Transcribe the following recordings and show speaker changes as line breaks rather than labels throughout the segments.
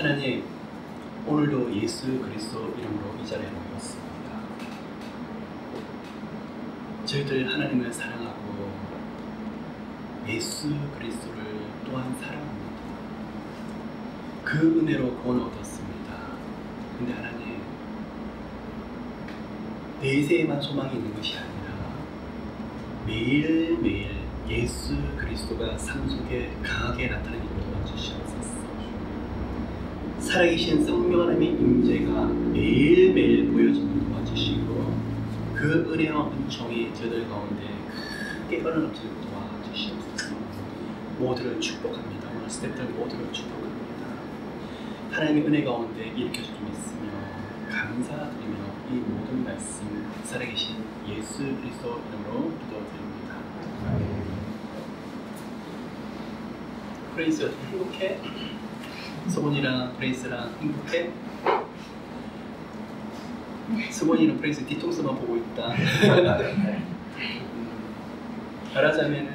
하나님, 오늘도 예수 그리스도 이름으로 이 자리에 모였습니다. 저희들 하나님을 사랑하고 예수 그리스도를 또한 사랑합니다. 그 은혜로 구원 얻었습니다. 근데 하나님, 내세에만 소망이 있는 것이 아니라 매일매일 예수 그리스도가 삶 속에 강하게 나타나는 일을 도와주시옵소서. 살아계신 성령 하나님의 임재가 매일매일 보여지는 도와주시고, 그 은혜와 은총이 저들 가운데 크게 흘러넘치도록 도와주시옵소서. 모두를 축복합니다. 오늘 스태프들 모두를 축복합니다. 하나님의 은혜 가운데 일으켜줄 좀 있으며 감사드리며 이 모든 말씀 살아계신 예수 그리스도 이름으로 기도드립니다. 프레이스 행복해? 서본이랑 프레이스랑 행복해? 서본이는 프레이스 뒤통수만 보고 있다. 말하자면은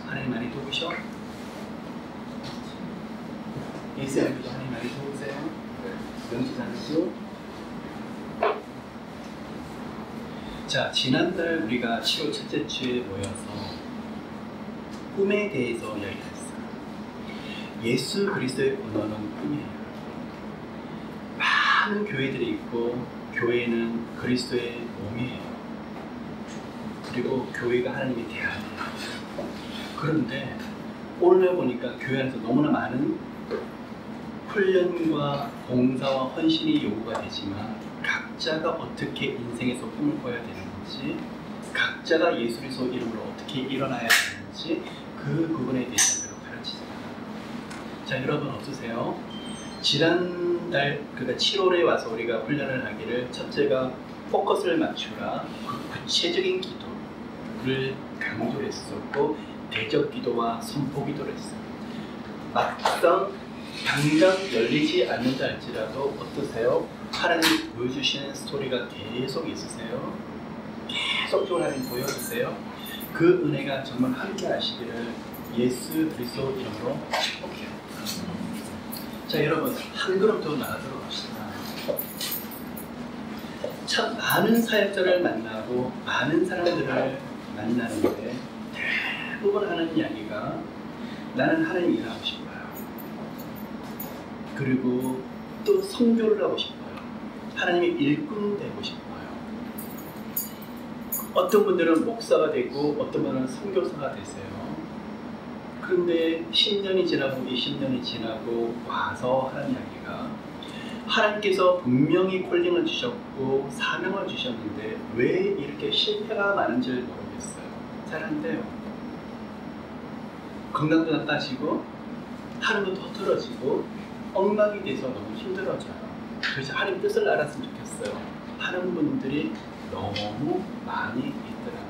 하나님 많이 도우셔? 예수님도 하나님 많이 도우세요? 명지장수. 자, 지난달 우리가 7월 첫째 주에 모여서 꿈에 대해서 이야기했어요. 예수 그리스도의 언어는 꿈이에요. 많은 교회들이 있고 교회는 그리스도의 몸이에요. 그리고 교회가 하나님의 대안이에요. 그런데 오늘 보니까 교회 안에서 너무나 많은 훈련과 봉사와 헌신이 요구가 되지만 각자가 어떻게 인생에서 꿈을 꿔야 되는지, 각자가 예수 그리스도 이름으로 어떻게 일어나야 되는지 그 부분에 대해서 별로 가르치지 않아요. 자, 여러분 어떠세요? 지난달 그러니까 7월에 와서 우리가 훈련을 하기를 첫째가 포커스를 맞추라, 그 구체적인 기도를 강조했었고 대적 기도와 선포 기도를 했어요. 막상 당장 열리지 않는다 할지라도 어떠세요? 하나님 보여주시는 스토리가 계속 있으세요? 계속적으로 하나님 보여주세요. 그 은혜가 정말 함께 하시기를 예수 그리스도 이름으로 축복해요. 자, 여러분 한 걸음 더 나아가도록 합시다. 참 많은 사역자를 만나고 많은 사람들을 만나는데 대부분 하는 이야기가 나는 하나님 일하고 싶어요. 그리고 또 선교를 하고 싶어요. 하나님의 일꾼 되고 싶어요. 어떤 분들은 목사가 되고 어떤 분들은 선교사가 되세요. 그런데 10년이 지나고 20년이 지나고 와서 하는 이야기가 하나님께서 분명히 콜링을 주셨고 사명을 주셨는데 왜 이렇게 실패가 많은지를 모르겠어요. 잘 안 돼요. 건강도 나빠지고 하는 것도 흐트러지고 엉망이 돼서 너무 힘들어져요. 그래서 하나님 뜻을 알았으면 좋겠어요. 하는 분들이 너무 많이 있더라고요.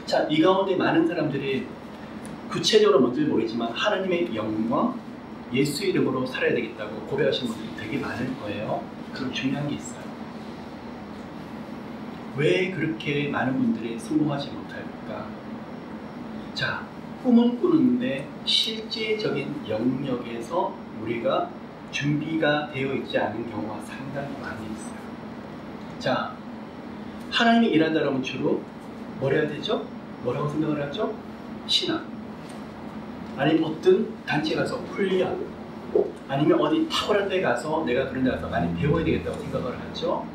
자, 이 가운데 많은 사람들이 구체적으로 뭔지 모르지만 하나님의 영광, 예수 이름으로 살아야 되겠다고 고백하신 분들이 되게 많을 거예요. 그럼 중요한 게 있어요. 왜 그렇게 많은 분들이 성공하지 못할까? 자, 꿈은 꾸는데 실제적인 영역에서 우리가 준비가 되어 있지 않은 경우가 상당히 많이 있어요. 자, 하나님이 일한다면 주로 뭘 해야 되죠? 뭐라고 생각을 하죠? 신앙. 아니면 어떤 단체 가서 훈련, 아니면 어디 탁월한 데 가서 내가 그런 데 가서 많이 배워야 되겠다고 생각을 하죠.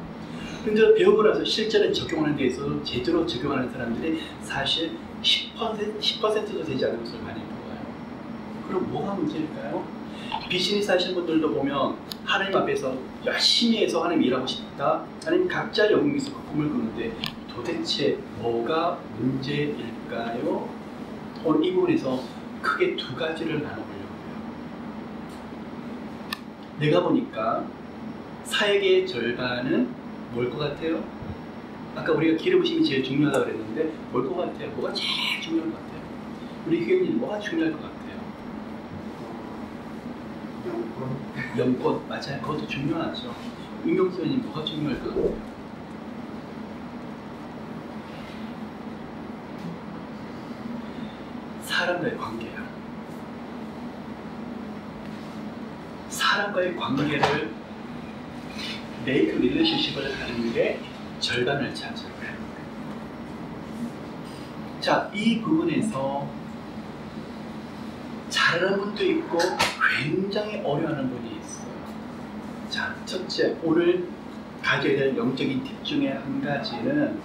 근데 배우고 나서 실제로 적용하는 데 있어서 제대로 적용하는 사람들이 사실 10%도 되지 않는 것을 많이 보아요. 그럼 뭐가 문제일까요? 비즈니스 하시는 분들도 보면 하나님 앞에서 열심히 해서 하나님 일하고 싶다, 아니면 각자 영역에서 그 꿈을 꾸는데 도대체 뭐가 문제일까요? 오늘 이 부분에서 크게 두 가지를 나눠보려고 해요. 내가 보니까 사역의 절반은 뭘 것 같아요? 아까 우리가 기름부심이 제일 중요하다고 그랬는데 뭘 것 같아요? 뭐가 제일 중요한 것 같아요? 우리 교회님 뭐가 중요할 것 같아요? 영권. 맞아요. 그것도 중요하죠. 윤경수 회원님 뭐가 중요할 것 같아요? 사람과의 관계야. 사람과의 관계를 make relationship을 하는 게 절반을 차지해요. 자, 이 부분에서 잘하는 분도 있고 굉장히 어려워하는 분이 있어요. 자, 첫째, 오늘 가져야 될 영적인 팁 중에 한 가지는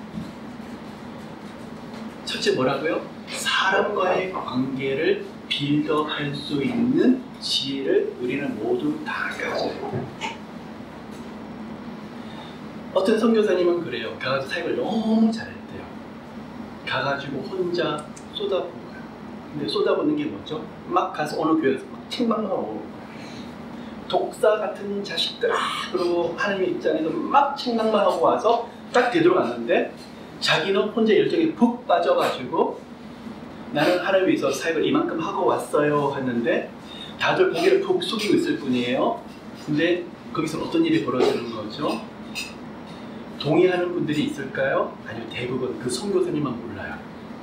첫째 뭐라고요? 사람과의 관계를 빌드업할 수 있는 지혜를 우리는 모두 다 가져야 돼요. 어떤 선교사님은 그래요. 가가지고 사역을 너무 잘했대요. 가가지고 혼자 쏟아부어요. 근데 쏟아붓는 게 뭐죠? 막 가서 어느 교회에서 막 책망하고 독사 같은 자식들 그러고 하나님의 입장에서 막 책망만 하고 와서 딱 되돌아갔는데 자기는 혼자 열정에 푹 빠져가지고 나는 하나님 위해서 사역을 이만큼 하고 왔어요 했는데 다들 고개를 푹 숙이고 있을 뿐이에요. 근데 거기서 어떤 일이 벌어지는 거죠? 동의하는 분들이 있을까요? 아니면 대부분 그 선교사님만 몰라요.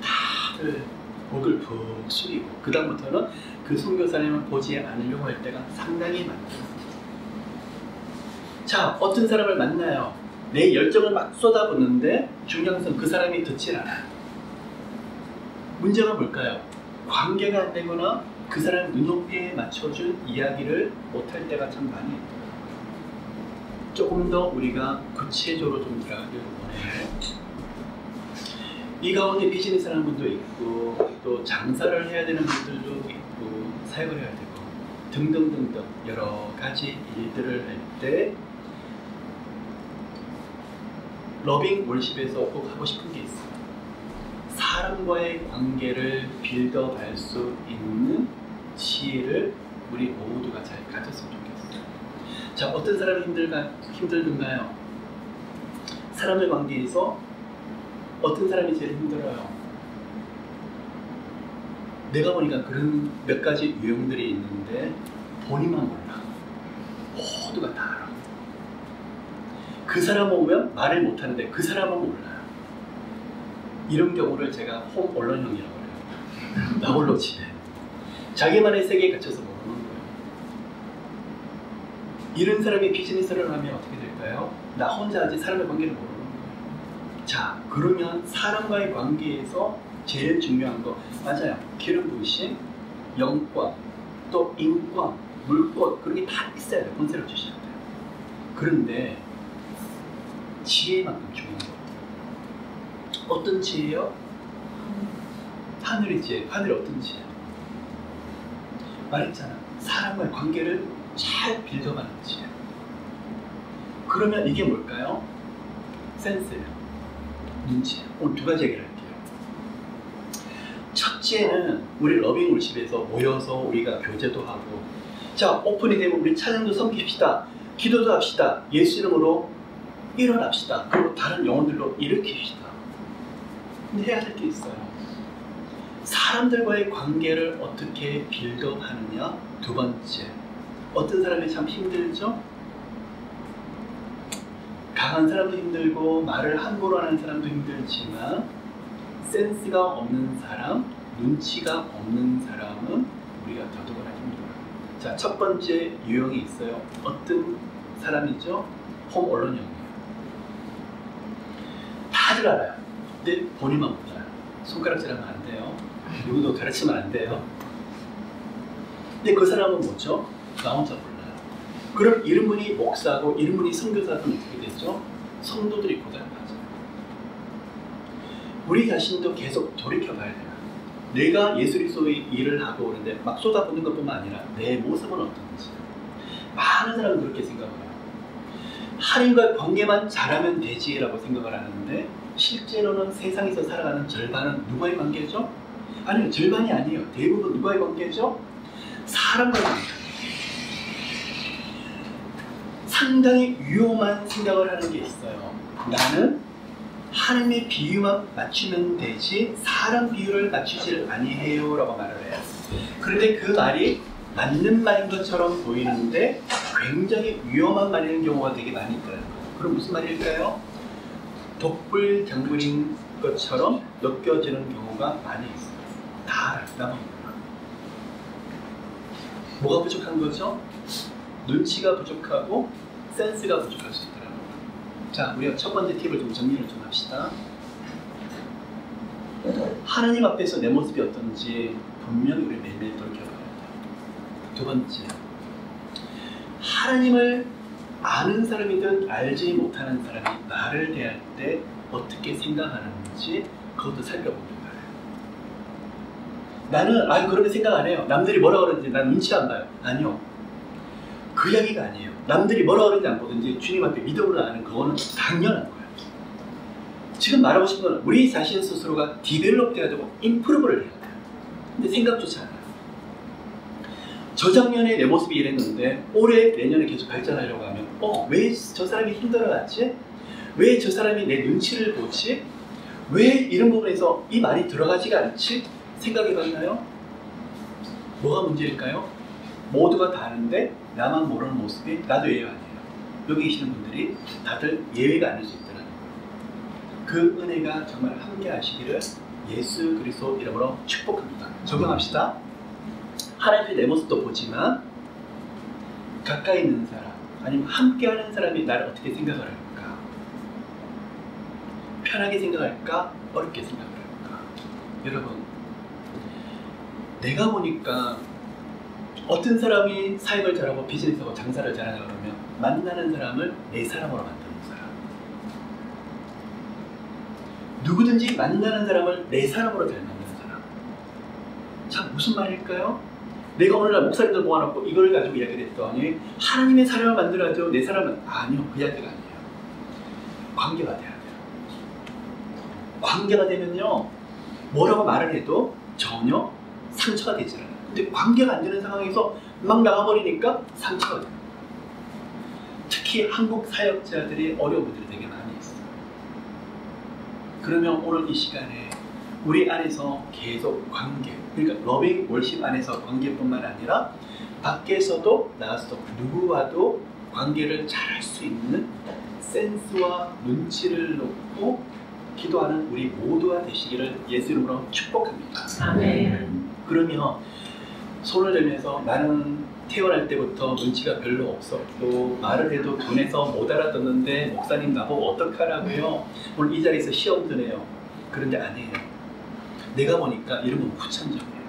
다들 목을 푹 숙이고 그 다음부터는 그 선교사님을 보지 않으려고 할 때가 상당히 많아요. 자, 어떤 사람을 만나요. 내 열정을 막 쏟아붓는데 중요한 것은 그 사람이 듣질 않아요. 문제가 뭘까요? 관계가 안 되거나 그 사람 눈높이에 맞춰준 이야기를 못할 때가 참 많이 있어요. 조금 더 우리가 구체적으로 좀 들어가기를 원해요. 이 가운데 비즈니스 하는 분도 있고 또 장사를 해야 되는 분들도 있고 사역을 해야 되고 등등등등 여러 가지 일들을 할 때 러빙 월십에서 꼭 하고 싶은 게 있어요. 사람과의 관계를 빌드업할 수 있는 지혜를 우리 모두가 잘 가졌으면 좋겠어요. 자, 어떤 사람이 힘들던가요? 사람의 관계에서 어떤 사람이 제일 힘들어요? 내가 보니까 그런 몇 가지 유형들이 있는데 본인만 몰라. 모두가 다 알아. 그 사람 오면 말을 못하는데 그 사람은 몰라요. 이런 경우를 제가 홈 언론형이라고 해요. 나 홀로 집에. 자기만의 세계에 갇혀서 모르는 거예요. 이런 사람이 비즈니스를 하면 어떻게 될까요? 나 혼자 아직 사람의 관계를 모르는 거예요. 자, 그러면 사람과의 관계에서 제일 중요한 거 맞아요. 기름 부으심, 영권, 또 인권, 물권 그런 게 다 있어야 돼요. 권세를 주셔야 돼요. 그런데 지혜만큼 중요한 거 어떤 지혜요? 하늘의 지혜. 하늘이 어떤 지혜? 말했잖아. 사람과의 관계를 잘 빌드업하는 지혜. 그러면 이게 뭘까요? 센스예요. 눈치예요. 오늘 두 가지 얘기를 할게요. 첫째는 우리 러빙 월십에서 모여서 우리가 교제도 하고 자, 오픈이 되면 우리 찬양도 섬깁시다. 기도도 합시다. 예수 이름으로 일어납시다. 그리고 다른 영혼들로 일으킵시다. 근데 해야 될 게 있어요. 사람들과의 관계를 어떻게 빌드업하느냐. 두 번째, 어떤 사람이 참 힘들죠? 강한 사람도 힘들고 말을 함부로 하는 사람도 힘들지만 센스가 없는 사람, 눈치가 없는 사람은 우리가 더더구나 힘들어요. 자, 첫 번째 유형이 있어요. 어떤 사람이죠? 홈 언론형이에요. 다들 알아요. 근데 본인만 몰라요. 손가락질하면 안 돼요. 누구도 가르치면 안 돼요. 근데 그 사람은 뭐죠? 나 혼자 몰라요. 그럼 이런 분이 목사고 이런 분이 선교사는 어떻게 되죠? 성도들이 고달파져요. 우리 자신도 계속 돌이켜봐야 돼요. 내가 예수 그리스도의 일을 하고 오는데 막 쏟아붓는 것뿐만 아니라 내 모습은 어떤지. 많은 사람은 그렇게 생각해요. 하나님과의 관계만 잘하면 되지라고 생각을 하는데 실제로는 세상에서 살아가는 절반은 누구의 관계죠? 아니요, 절반이 아니에요. 대부분 누구의 관계죠? 사람과의 관계. 상당히 위험한 생각을 하는 게 있어요. 나는 하나님의 비유만 맞추면 되지 사람 비유를 맞추지를 아니해요 라고 말을 해요. 그런데 그 말이 맞는 말인 것처럼 보이는데 굉장히 위험한 말인 경우가 되게 많이 있더라고요. 그럼 무슨 말일까요? 독불장군인 것처럼 느껴지는 경우가 많이 있어요. 다 알아. 나만 몰라. 뭐가 부족한 거죠? 눈치가 부족하고 센스가 부족할 수 있더라고요. 자, 우리가 첫 번째 팁을 좀 정리를 좀 합시다. 하나님 앞에서 내 모습이 어떤지 분명히 우리 매일매일 돌이켜봐야 돼요. 두 번째, 하나님을 아는 사람이든 알지 못하는 사람이 나를 대할 때 어떻게 생각하는지 그것도 살펴보는 거예요. 나는 그렇게 생각 안 해요. 남들이 뭐라 그러는지 난 눈치 안 봐요. 아니요. 그 이야기가 아니에요. 남들이 뭐라 그러는지 안 보든지 주님 앞에 믿음으로 아는 그거는 당연한 거예요. 지금 말하고 싶은 건 우리 자신 스스로가 디벨롭 돼야 되고 임프루브를 해야 돼요. 근데 생각조차 안 해요. 저작년에 내 모습이 이랬는데 올해 내년에 계속 발전하려고 하면 왜 저 사람이 힘들어하지? 왜 저 사람이 내 눈치를 보지? 왜 이런 부분에서 이 말이 들어가지가 않지? 생각해봤나요? 뭐가 문제일까요? 모두가 다 아는데 나만 모르는 모습이 나도 예외가 아니에요. 여기 계시는 분들이 다들 예외가 아닐 수 있다는 거예요. 그 은혜가 정말 함께 하시기를 예수 그리스도 이름으로 축복합니다. 적용합시다. 하나님의 내 모습도 보지만 가까이 있는 사람 아니면 함께하는 사람이 나를 어떻게 생각을 할까? 편하게 생각할까? 어렵게 생각을 할까? 여러분, 내가 보니까 어떤 사람이 사역을 잘하고 비즈니스하고 장사를 잘하냐 그러면 만나는 사람을 내 사람으로 만드는 사람. 누구든지 만나는 사람을 내 사람으로 잘 만드는 사람. 참 무슨 말일까요? 내가 오늘날 목사님들 모아놓고 이걸 가지고 이야기를 했더니 하나님의 사람을 만들어야죠. 내 사람은 아니요. 그 이야기가 아니에요. 관계가 돼야 돼요. 관계가 되면요. 뭐라고 말을 해도 전혀 상처가 되지 않아요. 근데 관계가 안 되는 상황에서 막 나가버리니까 상처가 돼요. 특히 한국 사역자들이 어려운 분들이 되게 많이 있어요. 그러면 오늘 이 시간에 우리 안에서 계속 관계, 그러니까 러빙 월십 안에서 관계뿐만 아니라 밖에서도 나와서 누구와도 관계를 잘할 수 있는 센스와 눈치를 놓고 기도하는 우리 모두가 되시기를 예수 이름으로 축복합니다.
아멘.
그러면 손을 들면서 나는 태어날 때부터 눈치가 별로 없었고 말을 해도 눈에서 못 알아듣는데 목사님 나보고 어떡하라고요? 오늘 이 자리에서 시험 드네요. 그런데 아니에요. 내가 보니까 이런 건 후천적이에요.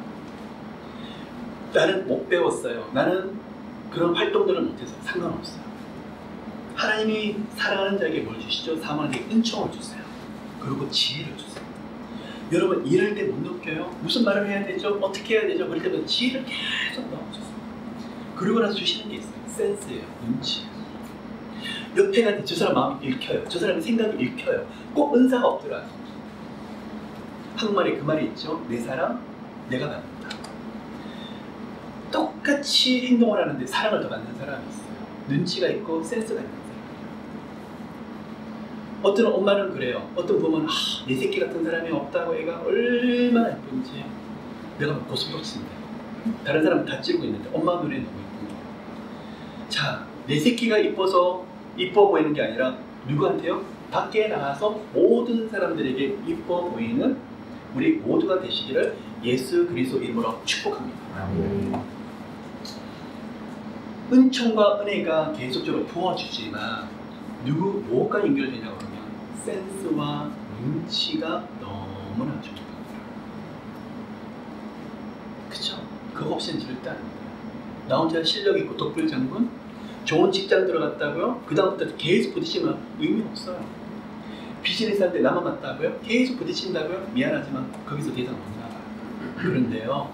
나는 못 배웠어요. 나는 그런 활동들을 못해서 상관없어요. 하나님이 사랑하는 자에게 뭘 주시죠? 사모하는 자에게 은총을 주세요. 그리고 지혜를 주세요. 여러분 이럴 때 못 느껴요? 무슨 말을 해야 되죠? 어떻게 해야 되죠? 그럴 때마다 지혜를 계속 넣어주세요. 그리고 나서 주시는 게 있어요. 센스예요. 눈치. 옆에 가는데 저 사람 마음이 읽혀요. 저 사람의 생각이 읽혀요. 꼭 은사가 없더라도. 한국말에 그 말이 있죠. 내 사랑, 내가 받는다. 똑같이 행동을 하는데 사랑을 더 받는 사람이 있어요. 눈치가 있고 센스가 있는 사람이에요. 어떤 엄마는 그래요. 어떤 부모는 내 새끼 같은 사람이 없다고 애가 얼마나 예쁜지 내가 고슴도치 친다. 다른 사람은 다 찌르고 있는데 엄마 눈에 너무 예쁜 거예요. 자, 내 새끼가 이뻐서 이뻐 보이는 게 아니라 누구한테요? 밖에 나가서 모든 사람들에게 이뻐 보이는 우리 모두가 되시기를 예수 그리스도 이름으로 축복합니다. 은총과 은혜가 계속적으로 부어주지만 무엇과 연결되냐고 그러면 센스와 눈치가 너무나 중요합니다. 그쵸? 그거 없이는 절대 안 돼요. 나 혼자 실력 있고 독불 장군 좋은 직장 들어갔다고요? 그 다음부터 계속 부딪히면 의미 없어요. 비즈니스 할 때 나만 맞다고요? 계속 부딪힌다고요? 미안하지만 거기서 더 이상 못 나가요. 그런데요,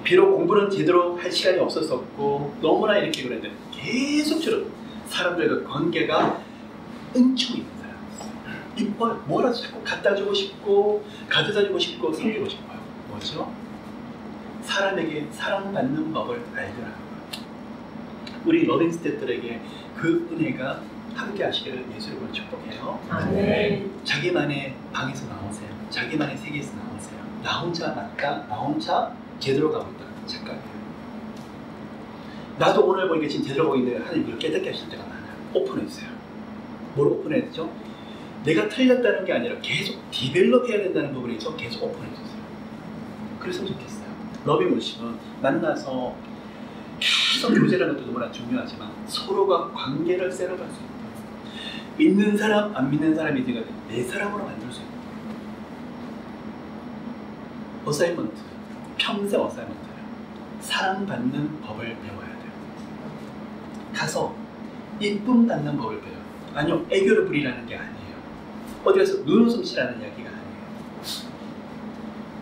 비록 공부는 제대로 할 시간이 없었었고 너무나 이렇게 그랬는데 계속처럼 사람들과 관계가 은총이 있는 사람이 있어요. 이뻐요. 뭐라도 자꾸 갖다 주고 싶고 가져다 주고 싶고 섬기고 싶어요. 뭐죠? 사람에게 사랑받는 법을 알더라고요. 우리 러빙스태들에게 그 은혜가 함께 하시기를 예수님으로 축복해요.
아멘.
자기만의 방에서 나오세요. 자기만의 세계에서 나오세요. 나 혼자 맞다. 나 혼자 제대로 가고 있다. 착각해요. 나도 오늘 보니까 지금 제대로 가고 있는데 하나님 그걸 깨닫게 하실 때가 많아요. 오픈해주세요. 뭘 오픈해야죠? 내가 틀렸다는 게 아니라 계속 디벨롭 해야 된다는 부분에서 계속 오픈해주세요. 그랬으면 좋겠어요. 러빙 월십은 만나서 계속 교제라는 것도 너무나 중요하지만 서로가 관계를 셋업할 수 있다. 믿는 사람, 안 믿는 사람이 내 사람으로 만들 수 있다. 어사이먼트, 평생 어사이먼트예요. 사랑받는 법을 배워야 돼요. 가서 이쁨 받는 법을 배워요. 아니요, 애교를 부리라는 게 아니에요. 어디 가서 눈웃음 치라는 이야기가 아니에요.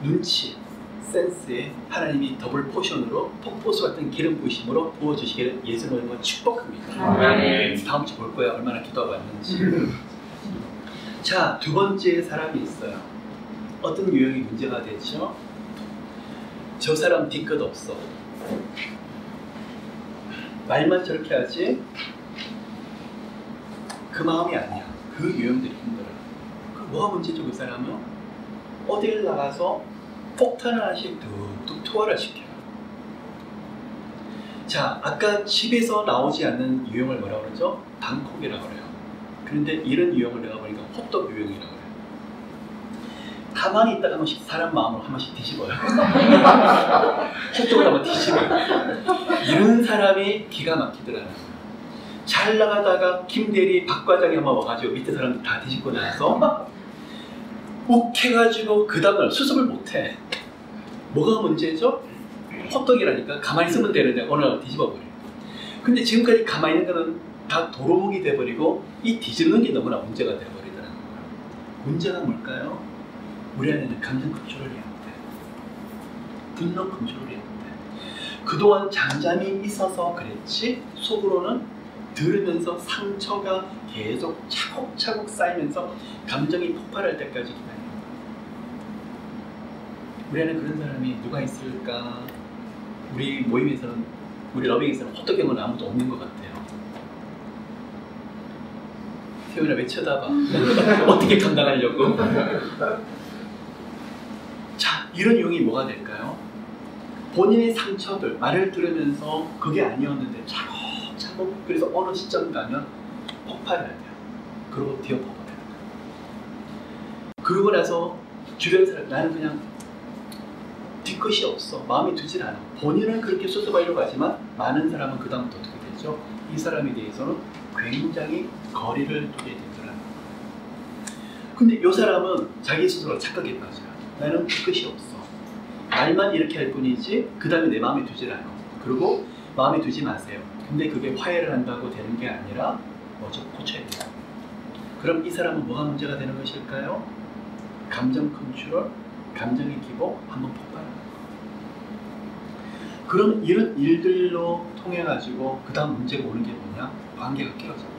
눈치, 센스에 하나님이 더블 포션으로 폭포수 같은 기름 부으심으로 부어주시기를 예수님으로 축복합니다. 다음 주 볼 거야. 얼마나 기도하고 왔는지. 자, 두 번째 사람이 있어요. 어떤 유형이 문제가 되죠? 저 사람 뒤끝 없어. 말만 저렇게 하지 그 마음이 아니야. 그 유형들이 힘들어요. 그 뭐가 문제죠? 그 사람은 어딜 나가서 폭탄을 하나씩 뚝뚝 투하를 시켜요. 자, 아까 집에서 나오지 않는 유형을 뭐라고 그러죠? 방콕이라고 그래요. 그런데 이런 유형을 내가 보니까 호떡 유형이라고 그래요. 가만히 있다가 한 번씩 사람 마음으로 한 번씩 뒤집어요. 호떡을 한번 뒤집어요. 이런 사람이 기가 막히더라고요. 잘 나가다가 김대리, 박 과장이 한번 와가지고 밑에 사람들 다 뒤집고 나서 욱해가지고 그 다음날 수습을 못해. 뭐가 문제죠? 호떡이라니까 가만히 있으면 되는데 오늘 뒤집어버려요. 근데 지금까지 가만히 있는 거는 다 도루묵이 돼버리고 이 뒤집는 게 너무나 문제가 돼버리더라고요. 문제가 뭘까요? 우리 안에는 감정 컨트롤이 안 돼. 분노 컨트롤이 안 돼. 그동안 잠잠히 있어서 그랬지 속으로는 들으면서 상처가 계속 차곡차곡 쌓이면서 감정이 폭발할 때까지 기다려요. 우리 안에 그런 사람이 누가 있을까? 우리 모임에서는, 우리 러빙에서는 호떡경은 아무도 없는 것 같아요. 태훈아 왜 쳐다봐? 어떻게 감당하려고? 자, 이런 유형이 뭐가 될까요? 본인의 상처들, 말을 들으면서 그게 아니었는데 차곡차곡 그래서 어느 시점 가면 폭발을 해요. 그리고 뒤엎어버려요. 그러고 나서 주변 사람, 나는 그냥 뒤끝이 없어. 마음에 두질 않아. 본인은 그렇게 수습하려고 하지만 많은 사람은 그 다음부터 어떻게 되죠? 이 사람에 대해서는 굉장히 거리를 두게 되더라고요. 근데 이 사람은 자기 스스로 착각에 빠져요. 나는 뒤끝이 없어. 말만 이렇게 할 뿐이지 그 다음에 내 마음에 두질 않아. 그리고 마음에 두지 마세요. 근데 그게 화해를 한다고 되는 게 아니라 먼저 고쳐야 돼요. 그럼 이 사람은 뭐가 문제가 되는 것일까요? 감정 컨트롤, 감정의 기복, 한번 폭발하는 거. 그럼 이런 일들로 통해 가지고 그 다음 문제가 오는 게 뭐냐? 관계가 깨어져 버려요.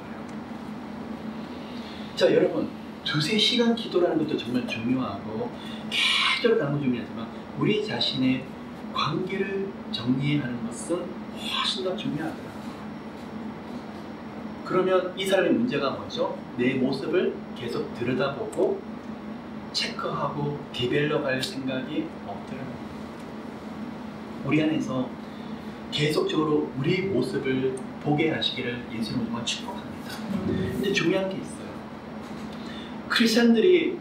자, 여러분, 2~3시간 기도라는 것도 정말 중요하고 계속 가는 건 중요하지만 우리 자신의 관계를 정리하는 것은 훨씬 더 중요하더라고요. 그러면 이 사람의 문제가 뭐죠? 내 모습을 계속 들여다보고 체크하고 디벨롭할 생각이 없더라고요. 우리 안에서 계속적으로 우리 모습을 보게 하시기를 예수님을 정말 축복합니다. 근데 중요한 게 있어요. 크리스천들이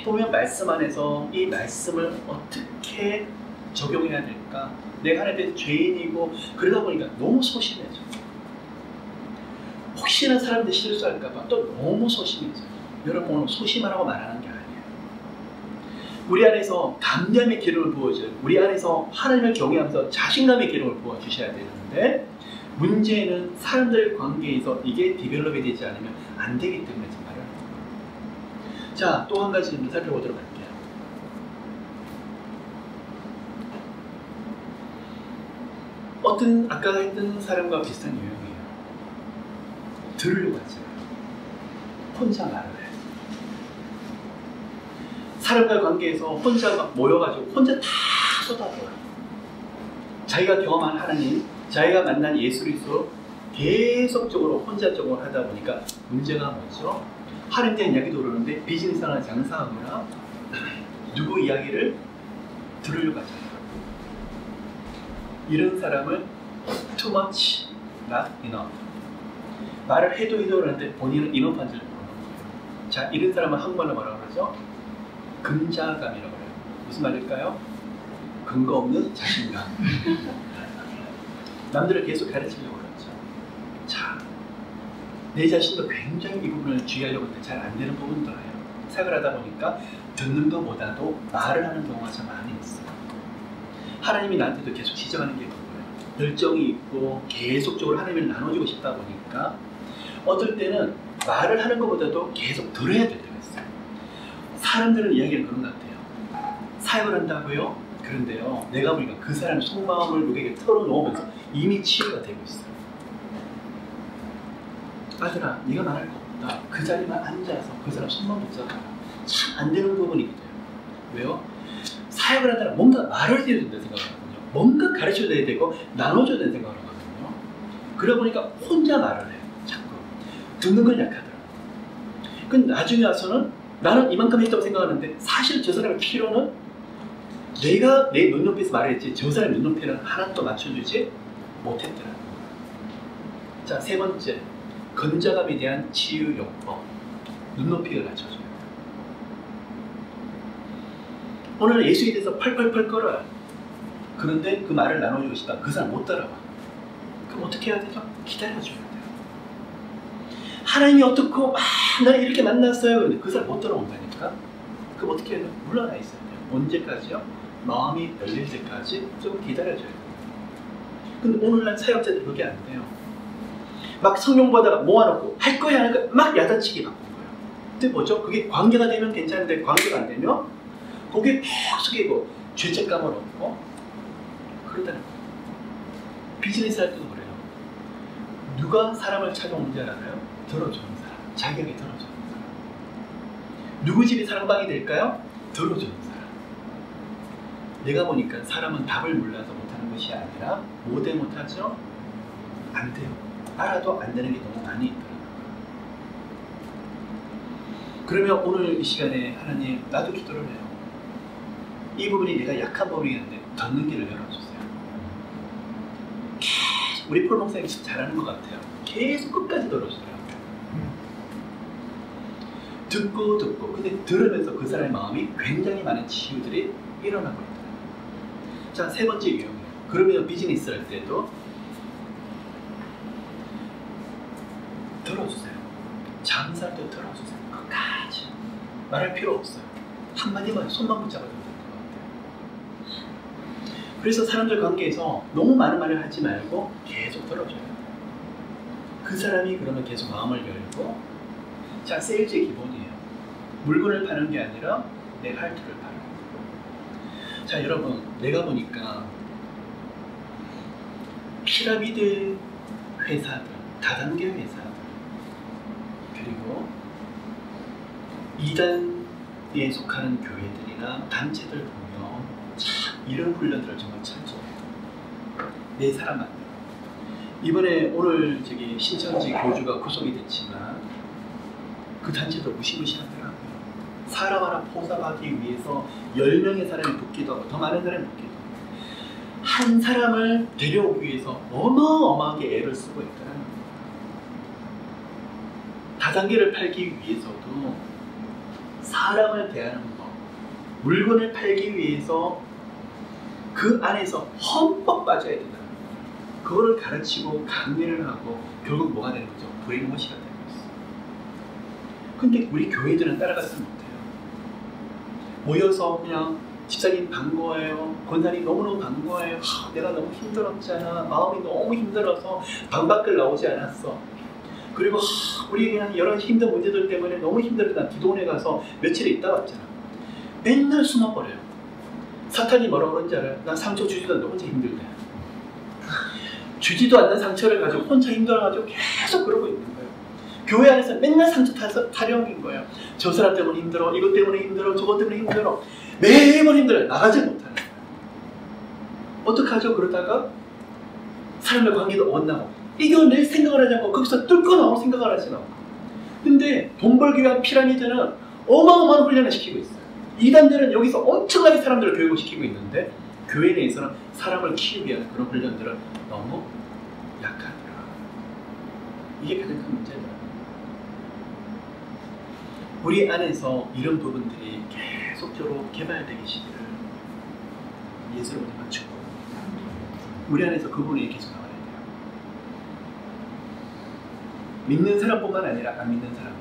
보면 말씀 안에서 이 말씀을 어떻게 적용해야 될까? 내가 하나님의 죄인이고 그러다 보니까 너무 소심해져. 혹시나 사람들이 실수할까봐 또 너무 소심해져요. 여러분, 오늘 소심하라고 말하는 게 아니에요. 우리 안에서 감감의 기름을 부어줘요. 우리 안에서 하나님을 경외하면서 자신감의 기름을 부어주셔야 되는데 문제는 사람들 관계에서 이게 디벨롭이 되지 않으면 안 되기 때문에 지금 말하는 거예요. 자, 또 한 가지 좀 살펴보도록 할게요. 어떤 아까 했던 사람과 비슷한 유형이에요. 들으려고 하지 않아요. 혼자 말을 해요. 사람과 관계에서 혼자 막 모여가지고 혼자 다 쏟아부어요. 자기가 경험한 하나님, 자기가 만난 예수 그리스도 계속적으로 혼자적으로 하다 보니까 문제가 뭐죠? 하나님에 대한 이야기도 그러는데 비즈니스나 장사하거나 누구 이야기를 들으려고 하잖아요. 이런 사람을 too much, not enough. 말을 해도 그러는데 본인은 enough한 줄 모르는 거예요. 자, 이런 사람은 한국말로 뭐라고 그러죠? 근자감이라고 해요. 무슨 말일까요? 근거 없는 자신감. 남들을 계속 가르치려고 그러죠. 자, 내 자신도 굉장히 이 부분을 주의하려고 하는데 잘 안 되는 부분도 해요. 생각을 하다 보니까 듣는 것보다도 말을 하는 경우가 참 많이 있어요. 하나님이 나한테도 계속 지적하는 게 그거예요. 열정이 있고 계속적으로 하나님을 나눠주고 싶다 보니까 어떨 때는 말을 하는 것보다도 계속 들어야 될 때가 있어요. 사람들은 이야기를 그런 것 같아요. 사역을 한다고요? 그런데요, 내가 보니까 그 사람의 속마음을 누구에게 털어놓으면서 이미 치유가 되고 있어요. 아들아, 네가 말할 거 없다. 그 자리만 앉아서 그 사람 손만 붙잡아라. 참 안 되는 부분이거든요. 왜요? 사역을 한다면 뭔가 말을 해야 된다는 생각을 하거든요. 뭔가 가르쳐줘야 되고 나눠줘야 되는 생각을 하거든요. 그러다 보니까 혼자 말을 해요. 자꾸 듣는 건 약하더라고요. 근데 나중에 와서는 나는 이만큼 했다고 생각하는데 사실 저 사람의 필요는 내가 내 눈높이에서 말했지 저 사람의 눈높이는 하나도 맞춰주지 못했더라고요. 자, 세 번째, 건자감에 대한 치유요법. 눈높이를 낮춰줘요. 오늘 예수에 대해서 펄펄펄 끓어요. 그런데 그 말을 나눠주고 싶다. 그 사람 못 따라와. 그럼 어떻게 해야 되죠? 기다려줘야 돼요. 하나님이 어떻고 막 나를 이렇게 만났어요. 그런데 그 사람 못 따라온다니까. 그럼 어떻게 해야 돼요? 물러나 있어야 돼요. 언제까지요? 마음이 열릴 때까지 좀 기다려줘야 돼요. 근데 오늘날 사역자들 그게 안 돼요. 막 성령 받아가 모아놓고 할 거야 안 할 거야 막 야단치기 바꾼 거예요. 근데 뭐죠? 그게 관계가 되면 괜찮은데 관계가 안 되면 거기에 푹 숙이고 죄책감을 얻고 그러다는 거예요. 비즈니스 할 때도 그래요. 누가 사람을 찾아오는 줄 알아요? 들어주는 사람. 자격이 들어주는 사람. 누구 집이 사랑방이 될까요? 들어주는 사람. 내가 보니까 사람은 답을 몰라서 못하는 것이 아니라 못해 못하죠? 안 돼요. 알아도 안 되는 게 너무 많이 있더라고요. 그러면 오늘 이 시간에 하나님, 나도 기도를 해요. 이 부분이 내가 약한 부분이었는데 듣는 길을 열어주세요. 계속 우리 폴 목사님이 잘하는 것 같아요. 계속 끝까지 들어주더라고요. 듣고 근데 들으면서 그 사람의 마음이 굉장히 많은 치유들이 일어나고 있더라고요. 자, 세 번째 유형이에요. 그러면 비즈니스 할 때도 들어주세요. 장사할 때 들어주세요. 끝까지 말할 필요 없어요. 한마디만 손만 붙잡아도 될 것 같아요. 그래서 사람들 관계에서 너무 많은 말을 하지 말고 계속 들어줘요. 그 사람이 그러면 계속 마음을 열고, 자, 세일즈의 기본이에요. 물건을 파는 게 아니라 내 할투를 파는 거예요. 자, 여러분, 내가 보니까 피라미드 회사들, 다단계 회사들, 그리고 2단에 속하는 교회들이나 단체들 보면 참 이런 훈련들을 정말 찬송해요. 내 사람 만나요. 이번에 오늘 저기 신천지 교주가 구속이 됐지만 그 단체도 무시무시하더라고요. 사람 하나 포섭하기 위해서 10명의 사람이 붙기도 하고 더 많은 사람이 붙기도 하고 한 사람을 데려오기 위해서 어마어마하게 애를 쓰고 있더라고요. 다단계를 팔기 위해서도 사람을 대하는 법, 물건을 팔기 위해서 그 안에서 험뻑 빠져야 된다는 거예요. 그거를 가르치고 강의를 하고 결국 뭐가 되는 거죠? 브레인워시가 되는 거죠. 근데 우리 교회들은 따라가지 못해요. 모여서 그냥 집사님 반가워요. 권사님 너무너무 반가워요. 내가 너무 힘들었잖아. 마음이 너무 힘들어서 방 밖을 나오지 않았어. 그리고 우리 그냥 여러 힘든 문제들 때문에 너무 힘들어서 난 기도원에 가서 며칠 있다 왔잖아. 맨날 숨어버려요. 사탄이 뭐라고 그런지 알아요? 난 상처 주지도 않는데 혼자 힘들대. 주지도 않는 상처를 가지고 혼자 힘들어가지고 계속 그러고 있는 거예요. 교회 안에서 맨날 상처 타령인 거예요. 저 사람 때문에 힘들어, 이것 때문에 힘들어, 저것 때문에 힘들어. 매번 힘들어요. 나가지 못하는 거예요. 어떡하죠? 그러다가 사람의 관계도 엇나고 이겨낼 생각을 하지 않고 거기서 뚫고 나올 생각을 하지 않고. 근데 돈 벌기 위한 피라미드는 어마어마한 훈련을 시키고 있어요. 이단들은 여기서 엄청나게 사람들을 교육을 시키고 있는데 교회 내에서는 사람을 키우기 위한 그런 훈련들은 너무 약하더라. 이게 가장 큰 문제더라. 우리 안에서 이런 부분들이 계속적으로 개발되시기를 예수로 맞추고 우리 안에서 그 부분이 계속 나와야 돼요. 믿는 사람뿐만 아니라 안 믿는 사람도.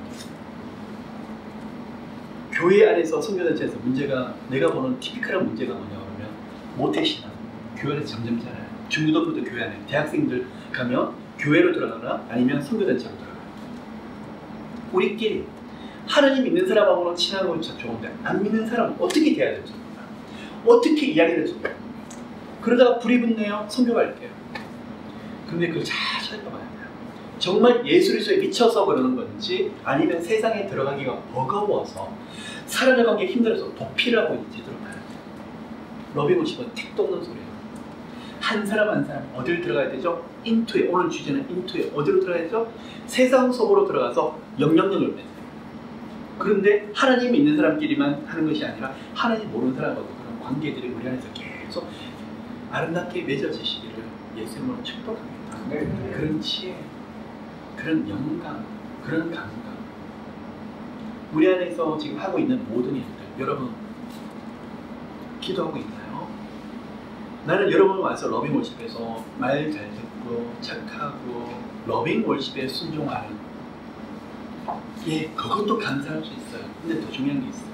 교회 안에서 선교단체에서 문제가, 내가 보는 티피컬한 문제가 뭐냐 그러면 모태신앙. 교회 안에서 점점 자라요. 중고등부터 교회 안에, 대학생들 가면 교회로 들어가나 아니면 선교단체로 들어가요. 우리끼리 하나님 믿는 사람하고는 친하고 좋은데 안 믿는 사람은 어떻게 대해야 될지 몰라요. 어떻게 이야기를 될지 몰라요. 그러다가 불이 붙네요. 선교 갈게요. 근데 그걸 잘 살펴봐야 돼요. 정말 예수 그리스도에 미쳐서 그러는 건지 아니면 세상에 들어가기가 버거워서 살아나가기 힘들어서 도피를 하고 있는지 들어봐야 돼요. 러빙오십은 택도 없는 소리예요. 한 사람 한 사람 어디를 들어가야 되죠? 인투에, 오늘 주제는 인투에 어디로 들어가야 되죠? 세상 속으로 들어가서 영향력을 맺어요. 그런데 하나님 있는 사람끼리만 하는 것이 아니라 하나님 모르는 사람하고 그런 관계들이 우리 안에서 계속 아름답게 맺어지시기를 예수님으로 축복합니다. 그런 지혜, 그런 영감, 그런 감각, 우리 안에서 지금 하고 있는 모든 일들, 여러분 기도하고 있나요? 나는 여러분 와서 러빙월십에서 말 잘 듣고 착하고 러빙월십에 순종하는, 예, 그것도 감사할 수 있어요. 근데 더 중요한 게 있어요.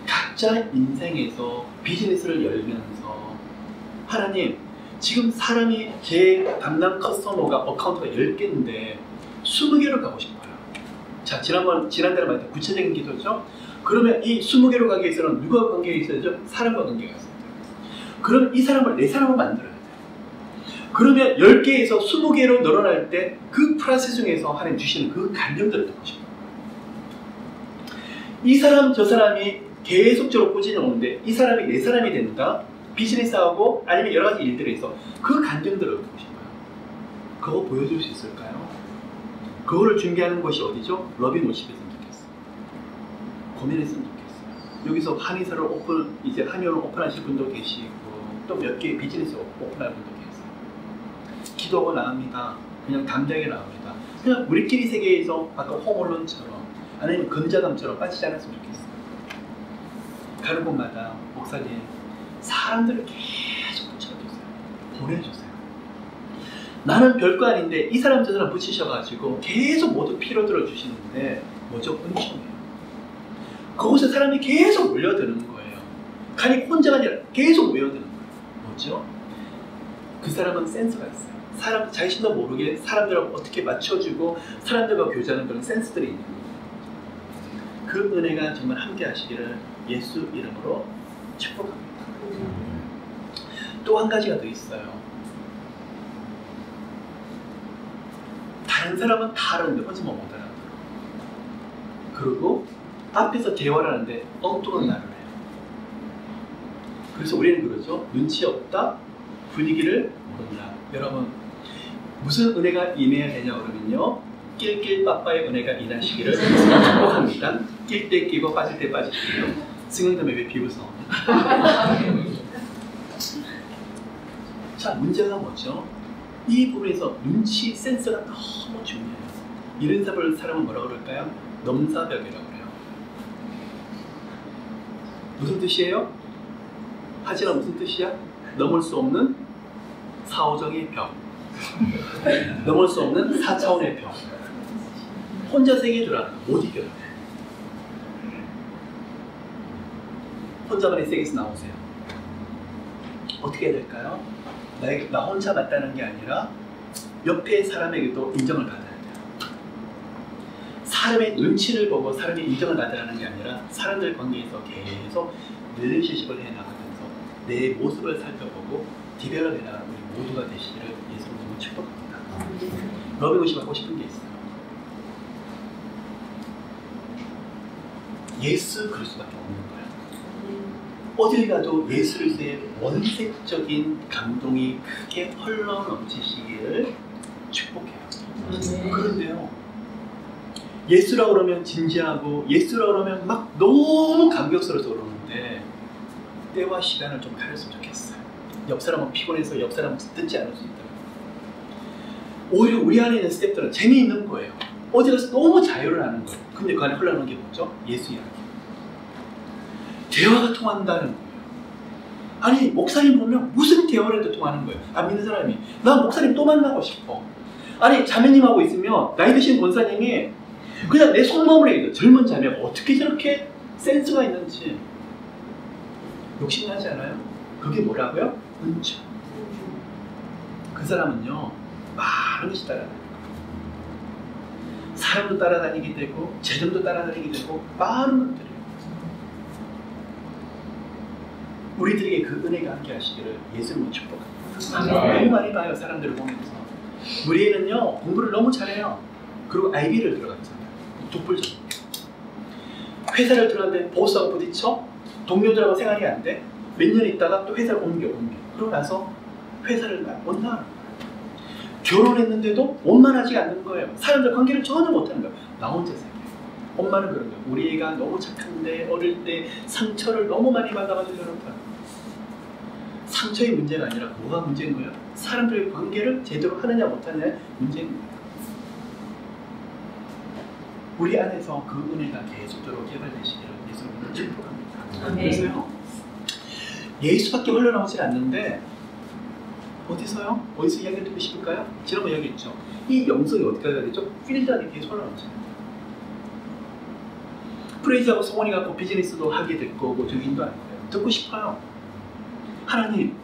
각자 인생에서 비즈니스를 열면서 하나님, 지금 사람이 제 담당 커스터머가 어카운트가 10개인데 20개로 가고 싶어요. 자, 지난달에 말했던 구체적인 기도죠. 그러면 이 20개로 가기 위해서는 누가 관계가 있어야죠? 사람과 관계가 있어야 돼요. 그럼 이 사람을 내 사람으로 만들어야 돼요. 그러면 10개에서 20개로 늘어날 때 그 프로세스 중에서 하나님 주시는 그 감정들을 듣고 싶어요. 이 사람 저 사람이 계속적으로 꾸준히 오는데 이 사람이 내 사람이 된다? 비즈니스하고 아니면 여러 가지 일들에 있어 그 감정들을 듣고 싶어요. 그거 보여줄 수 있을까요? 그거를 준비하는 곳이 어디죠? 러빙월십이었으면 좋겠어요. 고민했으면 좋겠어요. 여기서 한의사를 이제 한의원을 오픈하실 분도 계시고 또 몇 개의 비즈니스 오픈할 분도 계세요. 기도하고 나옵니다. 그냥 담대하게 나옵니다. 그냥 우리끼리 세계에서 아까 홈얼론처럼 아니면 건자담처럼 빠지지 않았으면 좋겠어요. 가는 곳마다 목사님 사람들을 계속 붙여주세요. 보내주세요. 나는 별거 아닌데 이 사람 저 사람 붙이셔가지고 계속 모두 피로 들어주시는데 뭐죠? 은총이에요. 그곳에 사람이 계속 몰려드는 거예요. 간이 혼자가 아니라 계속 모여드는 거예요. 뭐죠? 그 사람은 센스가 있어요. 사람 자신도 모르게 사람들하고 어떻게 맞춰주고 사람들과 교제하는 그런 센스들이 있는 거예요. 그 은혜가 정말 함께 하시기를 예수 이름으로 축복합니다. 또 한 가지가 더 있어요. 다른 사람은 다 알았는데 혼자만 못 알아들어. 그리고 앞에서 대화를 하는데 엉뚱한 말을 해요. 그래서 우리는 그러죠. 눈치 없다, 분위기를 모른다. 여러분 무슨 은혜가 임해야 되냐 그러면요, 낄낄 빠빠의 은혜가 임하시기를 축복합니다. 낄 때 끼고 빠질 때 빠지시고요. 승현님의 왜 비웃어? 자, 문제가 뭐죠? 이 부분에서 눈치 센스가 너무 중요해요. 이런 사람은 뭐라고 그럴까요? 넘사벽이라고 그래요. 무슨 뜻이에요? 하지만 무슨 뜻이야? 넘을 수 없는 4호정의 벽, 넘을 수 없는 4차원의 벽. 혼자 세계 줄 알아. 못 이겨요. 혼자만의 세계에서 나오세요. 어떻게 해야 될까요? 나 혼자 맞다는 게 아니라 옆에 사람에게도 인정을 받아야 돼요. 사람의 눈치를 보고 사람의 인정을 받으라는 게 아니라 사람들 관계에서 계속 릴레이션십을 해나가면서 내 모습을 살펴보고 디벨롭 해나가는 우리 모두가 되시기를 예수님으로 축복합니다. 러빙오십 하고 싶은 게 있어요. 예수 그리스도밖에 없는 거예요. 어딜 가도 예수 그리스도의 원색적인 감동이 크게 흘러 넘치시기를 축복해요. 그런데요, 예수라고 그러면 진지하고 예수라고 그러면 막 너무 감격스러워서 그러는데 때와 시간을 좀 가렸으면 좋겠어요. 옆 사람은 피곤해서 옆 사람은 듣지 않을 수 있다. 오히려 우리 안에 있는 스태프들은 재미있는 거예요. 어디 가서 너무 자유를 하는 거예요. 근데 그 안에 흘러나오는 게 뭐죠? 예수 이야기. 대화가 통한다는 거예요. 아니 목사님 보면 무슨 대화를 해도 통하는 거예요. 안 믿는 사람이 나 목사님 또 만나고 싶어. 아니 자매님하고 있으면 나이 드신 권사님이 그냥 내 속마음으로 얘기해요. 젊은 자매가 어떻게 저렇게 센스가 있는지. 욕심나지 않아요? 그게 뭐라고요? 은총. 그 사람은요 많은 것이 따라다니고 사람도 따라다니게 되고 재정도 따라다니게 되고 많은 것들이에요. 우리들에게 그 은혜가 함께 하시기를 예수님을 축복합니다. 너무 많이 봐요. 사람들을 보면서 우리 애는요 공부를 너무 잘해요. 그리고 IB를 들어갔잖아요. 독불적. 회사를 들어갔는데 보스하고 부딪혀 동료들하고 생활이 안 돼. 몇 년 있다가 또 회사를 옮겨. 그러고 나서 회사를 못 나가는 거예요. 결혼했는데도 원만하지 않는 거예요. 사람들 관계를 전혀 못하는 거예요. 나 혼자 살게. 엄마는 그런 거예요. 우리 애가 너무 착한데 어릴 때 상처를 너무 많이 받아가지고 저렇다. 상처의 문제가 아니라 뭐가 문제인 거예요? 사람들의 관계를 제대로 하느냐 못하느냐 문제인 거예요. 우리 안에서 그 은혜가 계속적으로 개발되시기를 예수님을 축복합니다. 그래서요 예수밖에 흘러나오질 않는데 어디서요? 어디서 이야기를 듣고 싶을까요? 지난번 이야기했죠. 이 영성이 어디까지 가야 되죠? 필드 안에 계속 흘러나오잖아요. 프레이즈하고 성원이 갖고 비즈니스도 하게 될 거고 증인도 할 거예요. 듣고 싶어요. 하나님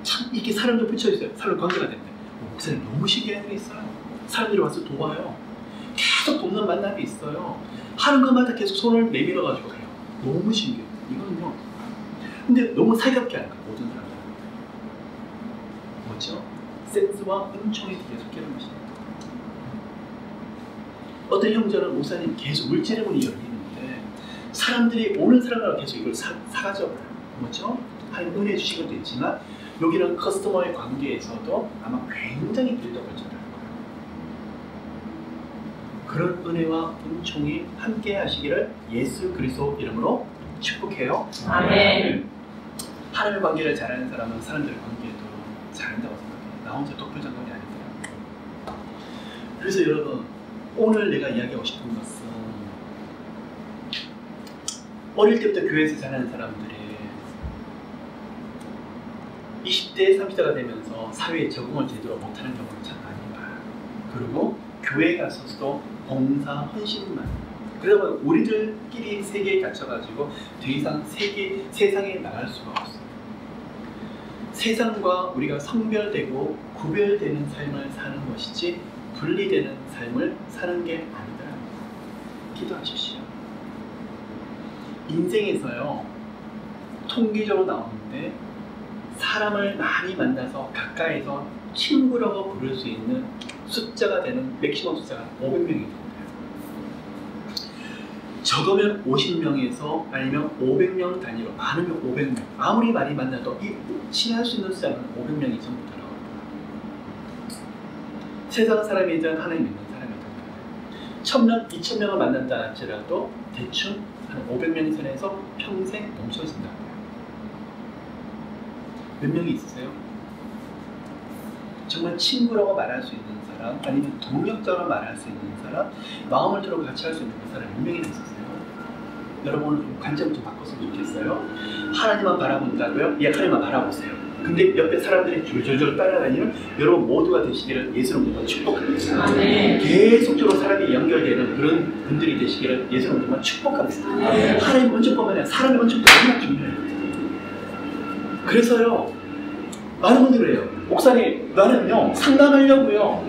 참 이렇게 사람도 붙여주세요. 사람 관계가 된대. 목사님 너무 신기한 게 있어요. 사람들이 와서 도와요. 계속 돕는 만남이 있어요. 하는 것마다 계속 손을 내밀어가지고 가요. 너무 신기해요. 이거는요. 근데 너무 살갑게 하는 거예요. 모든 사람들. 뭐죠? 센스와 은총이 계속 깨는 것입니다. 어떤 형제는 목사님 계속 물질의 문이 열리는데 사람들이 오는 사람마다 계속 이걸 사가져요. 뭐죠? 하나님 은혜 주신 것도 있지만 여기는 커스터머의 관계에서도 아마 굉장히 빌드업을 잘할 거예요. 그런 은혜와 은총이 함께 하시기를 예수 그리스도 이름으로 축복해요. 아멘. 하나님의 관계를 잘하는 사람은 사람들의 관계도 잘한다고 생각해요. 나 혼자 독불장군이 아니더라고요. 그래서 여러분 오늘 내가 이야기하고 싶은 것은 어릴 때부터 교회에서 자라는 사람들이 20대, 30대가 되면서 사회에 적응을 제대로 못하는 경우를 참 많이 봐요. 그리고 교회에 가서도 봉사, 헌신만. 그러다 보면 우리들끼리 세계에 갇혀가지고 더 이상 세상에 나갈 수가 없어요. 세상과 우리가 성별되고 구별되는 삶을 사는 것이지 분리되는 삶을 사는 게 아니더라. 기도하십시오. 인생에서요 통계적으로 나오는데 사람을 많이 만나서 가까이서 친구라고 부를 수 있는 숫자가 되는 맥시멈 숫자가 500명이 됩니다. 적으면 50명에서 아니면 500명 단위로 많으면 500명. 아무리 많이 만나도 이 친할 수 있는 숫자는 500명이 전부 들어갑니다. 세상 사람이든 하나님 믿는 사람이든 1000명, 2000명을 만난다 할지라도 대충 한 500명 선에서 평생 멈춰진다. 몇 명이 있으세요? 정말 친구라고 말할 수 있는 사람, 아니면 동력자로 말할 수 있는 사람, 마음을 들어 같이 할 수 있는 그 사람 몇 명이나 있으세요? 여러분 좀 관점 좀 바꿨으면 좋겠어요. 하나님만 바라본다고요? 예, 하나님만 바라보세요. 근데 옆에 사람들이 줄줄줄 따라다니는 여러분 모두가 되시기를 예수님으로 축복합니다. 계속적으로 사람이 연결되는 그런 분들이 되시기를 예수님으로 축복합니다. 하나님 먼저 보면 사람의 먼저도 얼마나 중요해요. 그래서요 많은 분들이 그래요. 목사님 나는요 상담하려고요.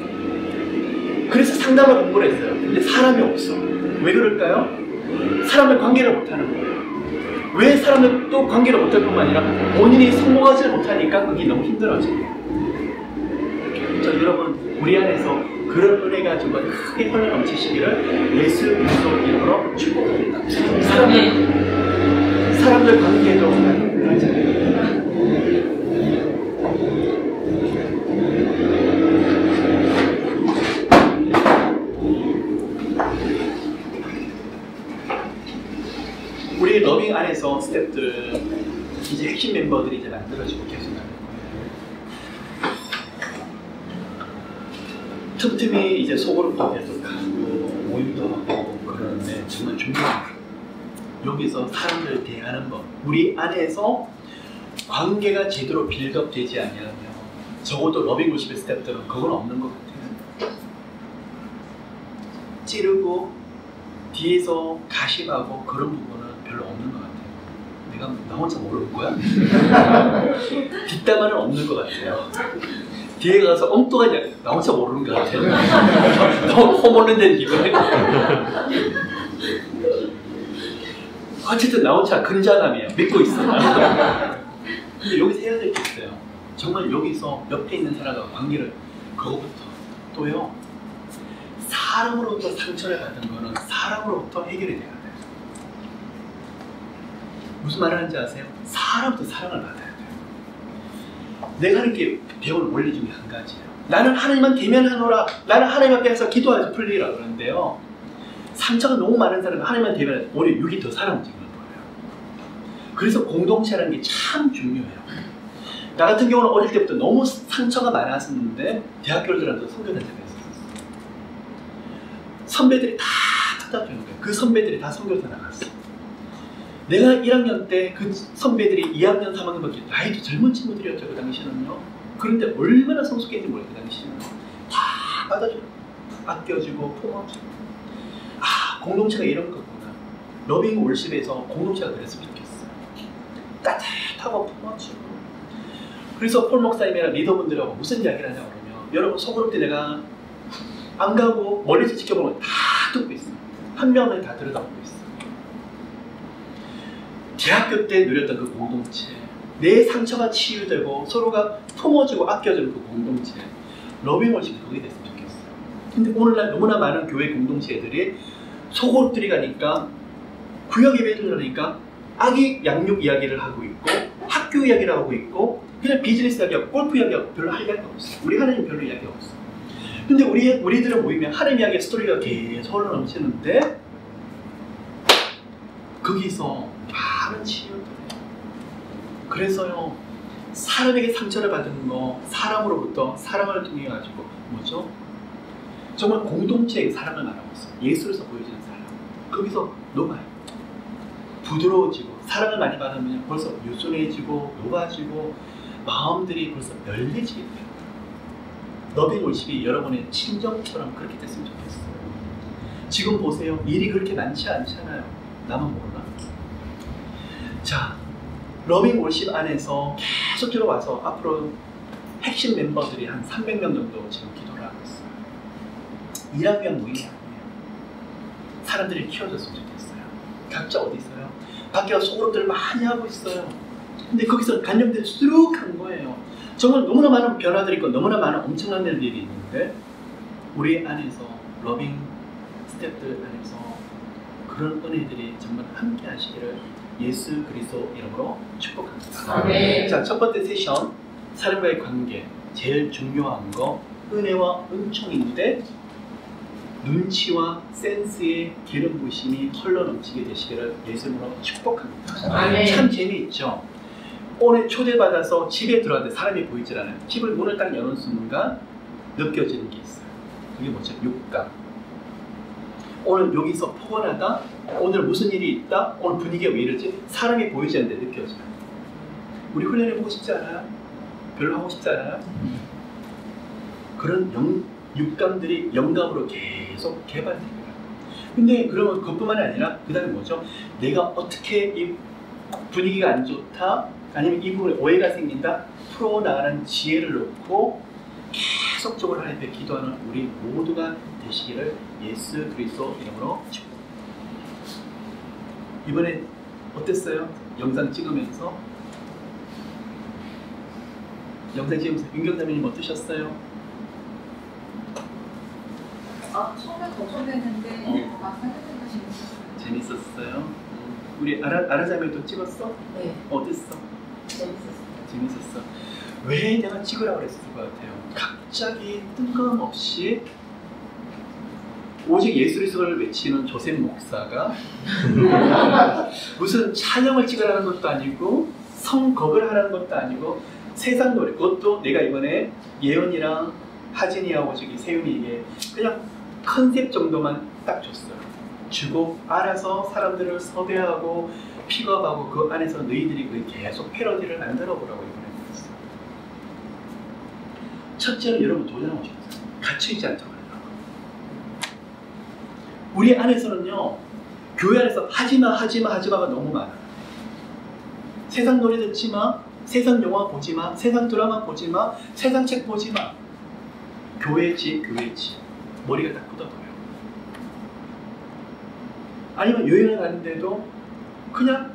그래서 상담을 공부를 했어요. 근데 사람이 없어. 왜 그럴까요? 사람을 관계를 못하는 거예요. 왜 사람을 또 관계를 못할 뿐만 아니라 본인이 성공하지 못하니까 그게 너무 힘들어져요. 자 여러분 우리 안에서 그런 은혜가 정말 크게 흘러넘치시기를 예수 그리스도 이름으로 축복합니다. 사람들 관계도 하잖아요. 우리 러빙 안에서 스태프들 이제 핵심 멤버들이 이제 만들어지고 계속 나갈 거예요. 틈틈이 이제 소그룹도 계속 가고 모임도 하고 그러는데 정말 중요한 여기서 사람들 대하는 법, 우리 안에서 관계가 제대로 빌드업 되지 않냐면 적어도 러빙 50의 스태프들은 그건 없는 것 같아요. 찌르고 뒤에서 가십하고 그런 부분은 별로 없는 것 같아요. 내가 나 혼자 모르는 거야? 뒷담화는 없는 것 같아요. 뒤에 가서 엉뚱하게 나 혼자 모르는 것 같아요. 너무 허물는 데 기분에. 어쨌든 나 혼자 근자감이에요. 믿고 있어. 근데 여기서 해야 될 게 있어요. 정말 여기서 옆에 있는 사람과 관계를 그거부터 또요. 사람으로부터 상처를 받은 거는 사람으로부터 해결이 돼야 돼요. 무슨 말을 하는지 아세요? 사람부터 사랑을 받아야 돼요. 내가 이렇게 배운 원리 중에 한 가지예요. 나는 하나님만 대면하노라. 나는 하나님 앞에서 기도하지 풀리라 그러는데요. 상처가 너무 많은 사람은 하나님만 대면하면 오히려 육이 더 사람 움직이는 거예요. 그래서 공동체라는 게 참 중요해요. 나 같은 경우는 어릴 때부터 너무 상처가 많았었는데 대학교를 들어가서 선교단체가 있었어요. 선배들이 다 찾아주는 거예요. 그 선배들이 다 선교사 나갔어요. 내가 1학년 때 그 선배들이 2학년, 3학년밖에 나이도 젊은 친구들이었죠. 그 당시는요. 그런데 얼마나 성숙했는지 몰라요. 그 당시는 다 받아줘요. 아껴주고 품어주고. 아, 공동체가 이런 거구나. 러빙 월십에서 공동체가 그랬으면 좋겠어요. 따뜻하고 품어주고. 그래서 폴 목사님이랑 리더분들하고 무슨 이야기를 하냐고 그러면 여러분 소그룹 때 내가 안 가고 멀리서 지켜보면 다 듣고 있어요. 한 명을 다 들여다보고 있어요. 대학교 때 누렸던 그 공동체, 내 상처가 치유되고 서로가 품어주고 아껴주는 그 공동체, 러빙 월십이 그게 됐으면 좋겠어요. 근데 오늘날 너무나 많은 교회 공동체들이 소그룹들이 가니까 구역 예배를 하니까 아기 양육 이야기를 하고 있고 학교 이야기를 하고 있고 그냥 비즈니스 이야기하고 골프 이야기하고 별로 할 이야기가 없어요. 우리 하나님 별로 이야기가 없어요. 근데 우리들은 모이면 하나님 이야기의 스토리가 계속 흘러넘치는데 거기서 많은 치유들이에요. 그래서요, 사람에게 상처를 받은 거 사람으로부터 사랑을 통해 가지고 뭐죠? 정말 공동체의 사랑을 말하고 있어요. 예수로서 보여지는 사랑. 거기서 녹아요. 부드러워지고 사랑을 많이 받으면 벌써 유순해지고 녹아지고 마음들이 벌써 열려지게 돼요. 러빙 월십이 여러분의 친정처럼 그렇게 됐으면 좋겠어요. 지금 보세요. 일이 그렇게 많지 않잖아요. 나만 몰라? 자, 러빙 월십 안에서 계속 들어와서 앞으로 핵심 멤버들이 한 300명 정도 지금 기도를 하고 있어요. 일하기 위한 모임이 아니에요. 사람들이 키워줬으면 좋겠어요. 각자 어디 있어요? 밖에 가서 소그룹들 많이 하고 있어요. 근데 거기서 간염들이 수룩한 거예요. 정말 너무나 많은 변화들이 있고 너무나 많은 엄청난 일들이 있는데 우리 안에서 러빙 스태프들 안에서 그런 은혜들이 정말 함께 하시기를 예수 그리스도 이름으로 축복합니다.
네.
자, 첫 번째 세션 사람과의 관계 제일 중요한 거 은혜와 은총인데 눈치와 센스의 기름 부심이 흘러넘치게 되시기를 예수님으로 축복합니다.
네.
참 재미있죠? 오늘 초대받아서 집에 들어왔는데 사람이 보이질 않아요. 집을 문을 딱 여는 순간 느껴지는 게 있어요. 그게 뭐죠? 육감. 오늘 여기서 포근하다? 오늘 무슨 일이 있다? 오늘 분위기가 왜 이러지? 사람이 보이지 않는데 느껴져요. 우리 훈련해보고 싶지 않아요? 별로 하고 싶지 않아요? 그런 육감들이 영감으로 계속 개발됩니다. 근데 그러면 그것뿐만이 아니라 그 다음에 뭐죠? 내가 어떻게 이 분위기가 안 좋다? 아니면 이 부분에 오해가 생긴다? 풀어나가는 지혜를 놓고 계속적으로 하나님께 기도하는 우리 모두가 되시기를 예수 그리스도 이름으로 축복합니다. 이번에 어땠어요? 영상 찍으면서? 영상 찍으면서 윤경자매님 어떠셨어요?
처음에 걱정됐는데 막상 해보니까 재밌었어요.
재밌었어요? 우리 아라자매도 찍었어?
네.
어땠어? 재밌었어. 왜 내가 찍으라고 그랬을 것 같아요? 갑자기 뜬금없이 오직 예수 그리스도를 외치는 조셉 목사가 무슨 찬양을 찍으라는 것도 아니고 성곡을 하라는 것도 아니고 세상 노래, 그것도 내가 이번에 예언이랑 하진이하고 저기 세윤이에게 그냥 컨셉 정도만 딱 줬어요. 주고 알아서 사람들을 섭외하고 픽업하고 그 안에서 너희들이 계속 패러디를 만들어 보라고 이번에 그랬어요. 첫째는 여러분 도전하고 싶어요. 갇혀있지 않도록 하려고. 우리 안에서는요, 교회 안에서 하지마 하지마가 너무 많아요. 세상 노래 듣지 마, 세상 영화 보지 마, 세상 드라마 보지 마, 세상 책 보지 마. 교회 집. 머리가 다 굳어버려요. 아니면 여행을 가는데도 그냥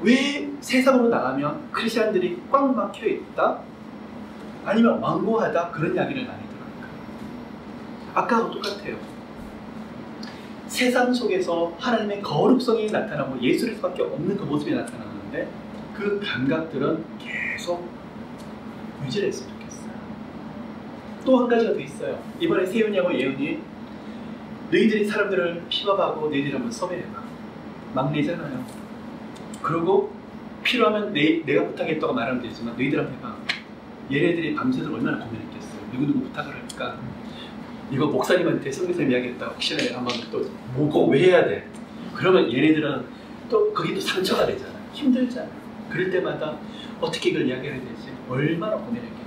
왜 세상으로 나가면 크리스찬들이 꽉 막혀 있다? 아니면 완고하다? 그런 이야기를 많이 들어요. 아까하고 똑같아요. 세상 속에서 하나님의 거룩성이 나타나고 예수를 수밖에 없는 그 모습이 나타나는데 그 감각들은 계속 유지를 했으면 좋겠어요. 또 한 가지가 더 있어요. 이번에 세윤이하고 예은이 너희들이 사람들을 픽업하고 너희들이 한번 섭외해봐. 막내잖아요. 그리고 필요하면 내가 부탁했다고 말하면 되지만 너희들 한번 해봐. 얘네들이 밤새도록 얼마나 고민했겠어요. 누구 부탁을 할까? 이거 목사님한테 성교사님 이야기했다. 혹시나 한번 또 뭐고 왜 해야 돼? 그러면 얘네들은 또 거기 또 상처가 되잖아. 힘들잖아. 그럴 때마다 어떻게 이걸 이야기해야 되지? 얼마나 고민했겠어.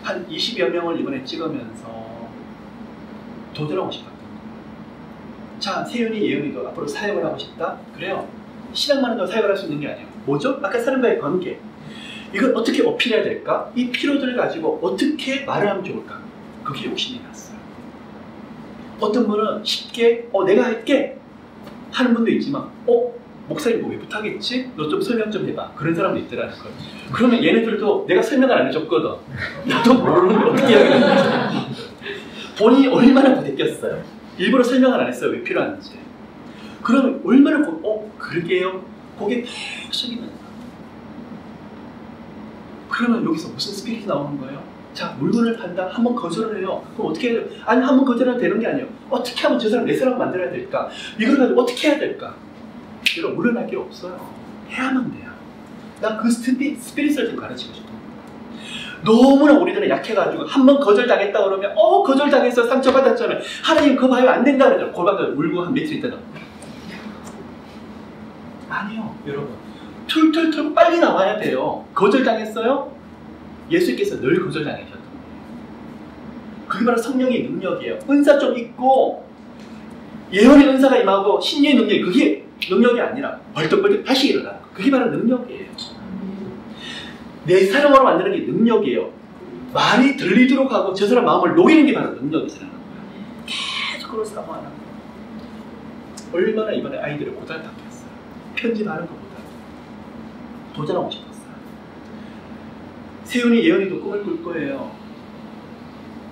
한 20여 명을 이번에 찍으면서 도전하고 싶었던 거예요. 자, 세윤이, 예은이도 앞으로 사역을 하고 싶다? 그래요. 신앙만 해도 사역을 할 수 있는 게 아니에요. 뭐죠? 아까 사람과의 관계. 이걸 어떻게 어필해야 될까? 이 필요들을 가지고 어떻게 말을 하면 좋을까? 그게 욕심이 났어요. 어떤 분은 쉽게 내가 할게 하는 분도 있지만 목사님 뭐 왜 부탁했지? 너 좀 설명 좀 해봐. 그런 사람도 있더라는 거예요. 그러면 얘네들도 내가 설명을 안 해줬거든. 나도 모르는데 어떻게 이야기하는지. 본인이 얼마나 부대꼈어요. 일부러 설명을 안 했어요. 왜 필요한지. 그러면 얼마나 그러게요. 그게 팍 숙이는. 그러면 여기서 무슨 스피릿이 나오는 거예요? 자, 물건을 판다. 한번 거절을 해요. 그럼 어떻게 해야 돼요? 아니, 한번 거절하면 되는 게 아니에요. 어떻게 하면 저 사람 내 사람 만들어야 될까? 이걸 가지고 어떻게 해야 될까? 이런 물러날 게 없어요. 해야만 돼요. 난 그 스피릿을 좀 가르치고 싶은 거예요. 너무나 우리들은 약해가지고 한번 거절당했다 그러면 거절당해서 상처받았잖아요. 하나님 그거 봐요. 안 된다 그러잖아요. 골반을 울고 한 며칠 있다가 아니요, 여러분. 툴툴툴 빨리 나와야 돼요. 거절당했어요? 예수께서 늘 거절당하셨던 거예요. 그게 바로 성령의 능력이에요. 은사 좀 있고 예언의 은사가 임하고 신유의 능력이 그게 능력이 아니라 벌떡벌떡 다시 일어나는 거. 그게 바로 능력이에요. 내 사랑으로 만드는 게 능력이에요. 말이 들리도록 하고 저 사람 마음을 녹이는 게 바로 능력이라는 거예요. 계속 그걸 사모하는 거예요. 얼마나 이번에 아이들을 고달팠겠어요. 편집하는 것보다 도전하고 싶었어요. 세윤이, 예언이도 꿈을 꿀 거예요.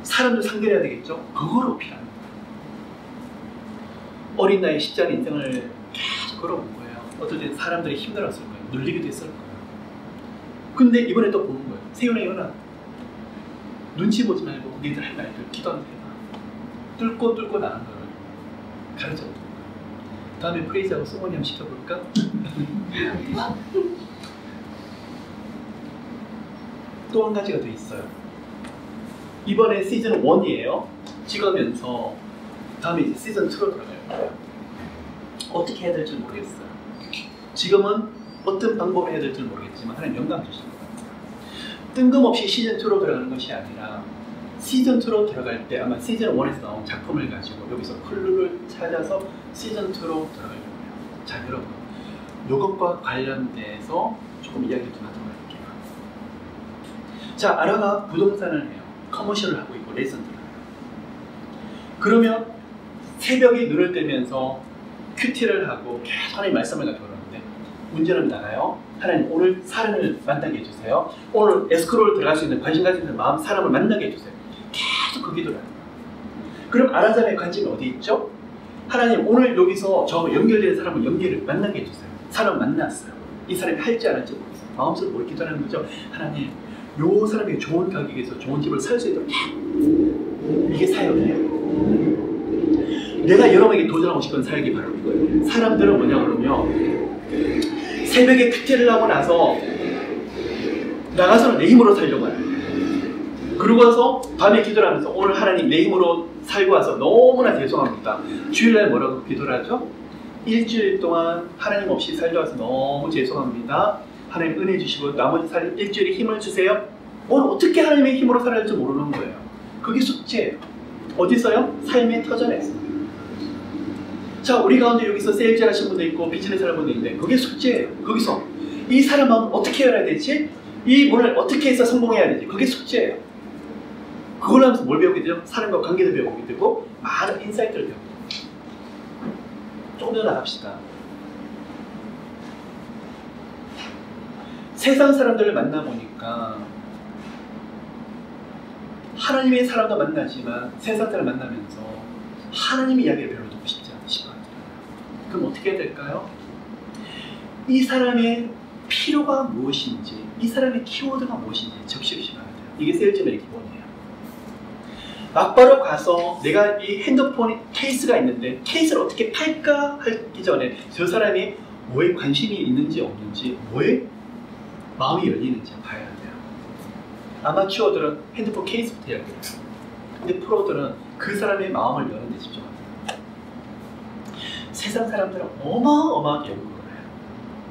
사람도 상대해야 되겠죠? 그걸 어필하는 거예요. 어린 나이에 십자가의 인생을 계속 걸어온 거예요. 어떨 땐 사람들이 힘들었을 거예요. 눌리기도 했을 거예요. 근데 이번에 또 보는 거예요. 세윤아, 예언아, 눈치 보지 말고 니들 할 말들 기도 한번 해봐. 뚫고 나간 거를 가르쳐보는 거예요. 다음에 프레이즈하고 소모니 한번 시켜볼까? 또 한 가지가 더 있어요. 이번에 시즌 1이에요. 찍으면서 다음에 이제 시즌 2로 들어갈 거예요. 어떻게 해야 될지 모르겠어요. 지금은 어떤 방법을 해야 될지 모르겠지만 하나님 영감 주실 것 같아요. 뜬금없이 시즌 2로 들어가는 것이 아니라 시즌 2로 들어갈 때 아마 시즌 1에서 나온 작품을 가지고 여기서 클루를 찾아서 시즌 2로 들어갈 거예요. 자, 여러분, 이것과 관련돼서 조금 이야기를 좀 하도록 할게요. 자, 아라가 부동산을 해요. 커머셜을 하고 있고 레슨들을 해요. 그러면 새벽에 눈을 뜨면서 큐티를 하고 계속 하나님 말씀을 가지고 그러는데 문제는 나가요. 하나님 오늘 사람을 만나게 해주세요. 오늘 에스크롤 들어갈 수 있는 관심 가지고 있는 마음 사람을 만나게 해주세요. 계속 그 기도를 해요. 그럼 아라잠의 관심이 어디 있죠? 하나님 오늘 여기서 저 연결되는 사람을 만나게 해주세요. 사람 만났어요. 이 사람이 할지 안 할지 모르겠어요. 마음속으로 뭘 기도하는 거죠? 하나님 요 사람에게 좋은 가격에서 좋은 집을 살 수 있도록 이게 사역이에요. 내가 여러분에게 도전하고 싶은 사역이 바로 이거예요. 사람들은 뭐냐 그러면 새벽에 큐티를 하고 나서 나가서는 내 힘으로 살려고 해요. 그러고 와서 밤에 기도를 하면서 오늘 하나님 내 힘으로 살고 와서 너무나 죄송합니다. 주일날 뭐라고 기도를 하죠? 일주일 동안 하나님 없이 살려와서 너무 죄송합니다. 하나님 은혜 주시고 나머지 일주일에 힘을 주세요. 뭘 어떻게 하나님의 힘으로 살아야 할지 모르는 거예요. 그게 숙제예요. 어디서요? 삶의 터전에서. 자, 우리 가운데 여기서 세일즈 하신 분도 있고 비즈니스 하는 분도 있는데 그게 숙제예요. 거기서 이 사람 마음 어떻게 해야 되지? 이 문을 어떻게 해서 성공해야 되지? 그게 숙제예요. 그걸 하면서 뭘 배우게 되죠? 사람과 관계도 배우게 되고 많은 인사이트를 배우게 되죠. 조금 더 나갑시다. 세상 사람들을 만나보니까 하나님의 사람도 만나지만 세상 사람을 만나면서 하나님의 이야기를 별로 듣고 싶지 않으시거든요. 그럼 어떻게 해야 될까요? 이 사람의 필요가 무엇인지, 이 사람의 키워드가 무엇인지 적시시 봐야 돼요. 이게 세일즈맨의 기본이에요. 막바로 가서 내가 이 핸드폰 케이스가 있는데 케이스를 어떻게 팔까 하기 전에 저 사람이 뭐에 관심이 있는지 없는지, 뭐에 마음이 열리는지 봐야 돼요. 아마추어들은 핸드폰 케이스부터 이야기해요. 근데 프로들은 그 사람의 마음을 여는 데 집중합니다. 세상 사람들은 어마어마하게 연구를 해요.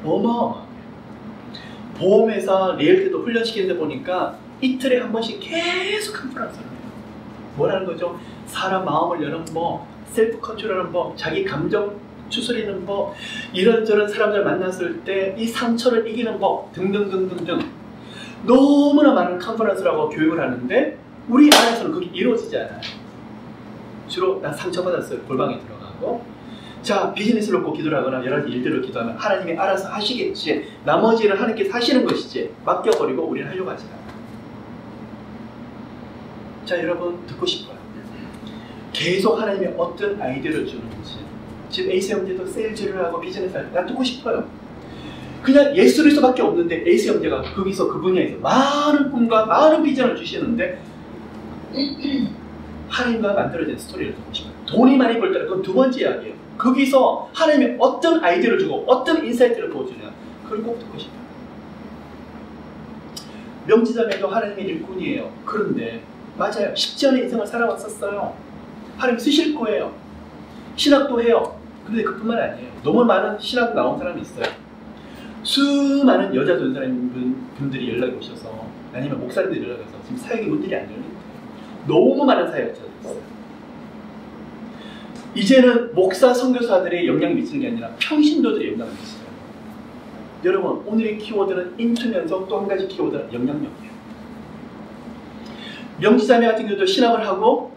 어마어마하게. 보험회사 리얼티도 훈련시키는데 보니까 이틀에 한 번씩 계속 컨퍼런스를 해요. 뭐라는 거죠? 사람 마음을 여는 법, 셀프 컨트롤하는 법, 자기 감정 추스리는 법, 이런저런 사람들 만났을 때 이 상처를 이기는 법 등등등등등 너무나 많은 컨퍼런스라고 교육을 하는데 우리 안에서는 그게 이루어지지 않아요. 주로 난 상처받았어요. 골방에 들어가고 자, 비즈니스를 놓고 기도를 하거나 여러 가지 일들을 기도하면 하나님이 알아서 하시겠지, 나머지는 하나님께서 하시는 것이지 맡겨버리고 우리는 하려고 하지 않아요. 자, 여러분 듣고 싶어요. 계속 하나님이 어떤 아이디어를 주는지. 지금 에이스 형제도 세일즈를 하고 비즈니스 할 때 나 듣고 싶어요. 그냥 예수 그리스도밖에 없는데 에이스 형제가 거기서 그 분야에서 많은 꿈과 많은 비전을 주시는데 하나님과 만들어진 스토리를 듣고 싶어요. 돈이 많이 벌 때는 그건 두 번째 이야기예요. 거기서 하나님이 어떤 아이디어를 주고 어떤 인사이트를 보여주냐, 그걸 꼭 듣고 싶어요. 명지자매도 하나님의 일꾼이에요. 그런데 맞아요. 쉽지 않은 인생을 살아왔었어요. 하나님 쓰실 거예요. 신학도 해요. 그런데 그뿐만 아니에요. 너무 많은 신학 나온 사람이 있어요. 수많은 여자 전사님분들이 연락이 오셔서, 아니면 목사님들이 연락이 와서 지금 사역의 문들이 안 열리는데 너무 많은 사역자들이 있어요. 이제는 목사, 선교사들의 영향이 미치는 게 아니라 평신도들의 영향을 미치죠. 여러분, 오늘의 키워드는 인투면서 또 한 가지 키워드는 영향력이에요. 명지자매 같은 경우도 신학을 하고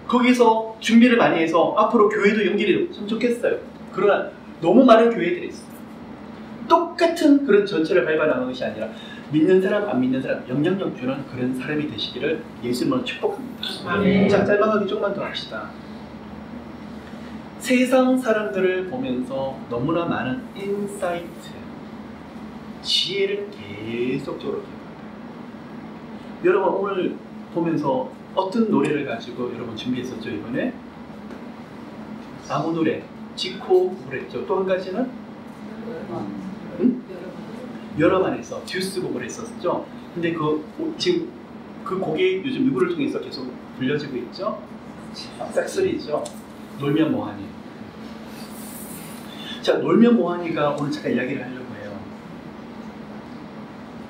거기서 준비를 많이 해서 앞으로 교회도 연결이 좀 좋겠어요. 그러나 너무 많은 교회들이 있어요. 똑같은 그런 전체를 밟아나가는 것이 아니라 믿는 사람, 안 믿는 사람, 영향력 주는 그런 사람이 되시기를 예수님으로 축복합니다. 자, 짤막하게 조금만 더 합시다. 세상 사람들을 보면서 너무나 많은 인사이트, 지혜를 계속적으로 기억합니다. 여러분 오늘 보면서 어떤 노래를 가지고 여러분 준비했었죠? 이번에 아무 노래, 지코 그랬죠. 또 한 가지는 여러반에서 듀스 곡을 했었죠. 근데 지금 그 곡이 요즘 누구를 통해서 계속 불려지고 있죠? 싹쓸이죠. 놀면 뭐하니. 자, 놀면 뭐하니가 오늘 잠깐 이야기를 하려고 해요.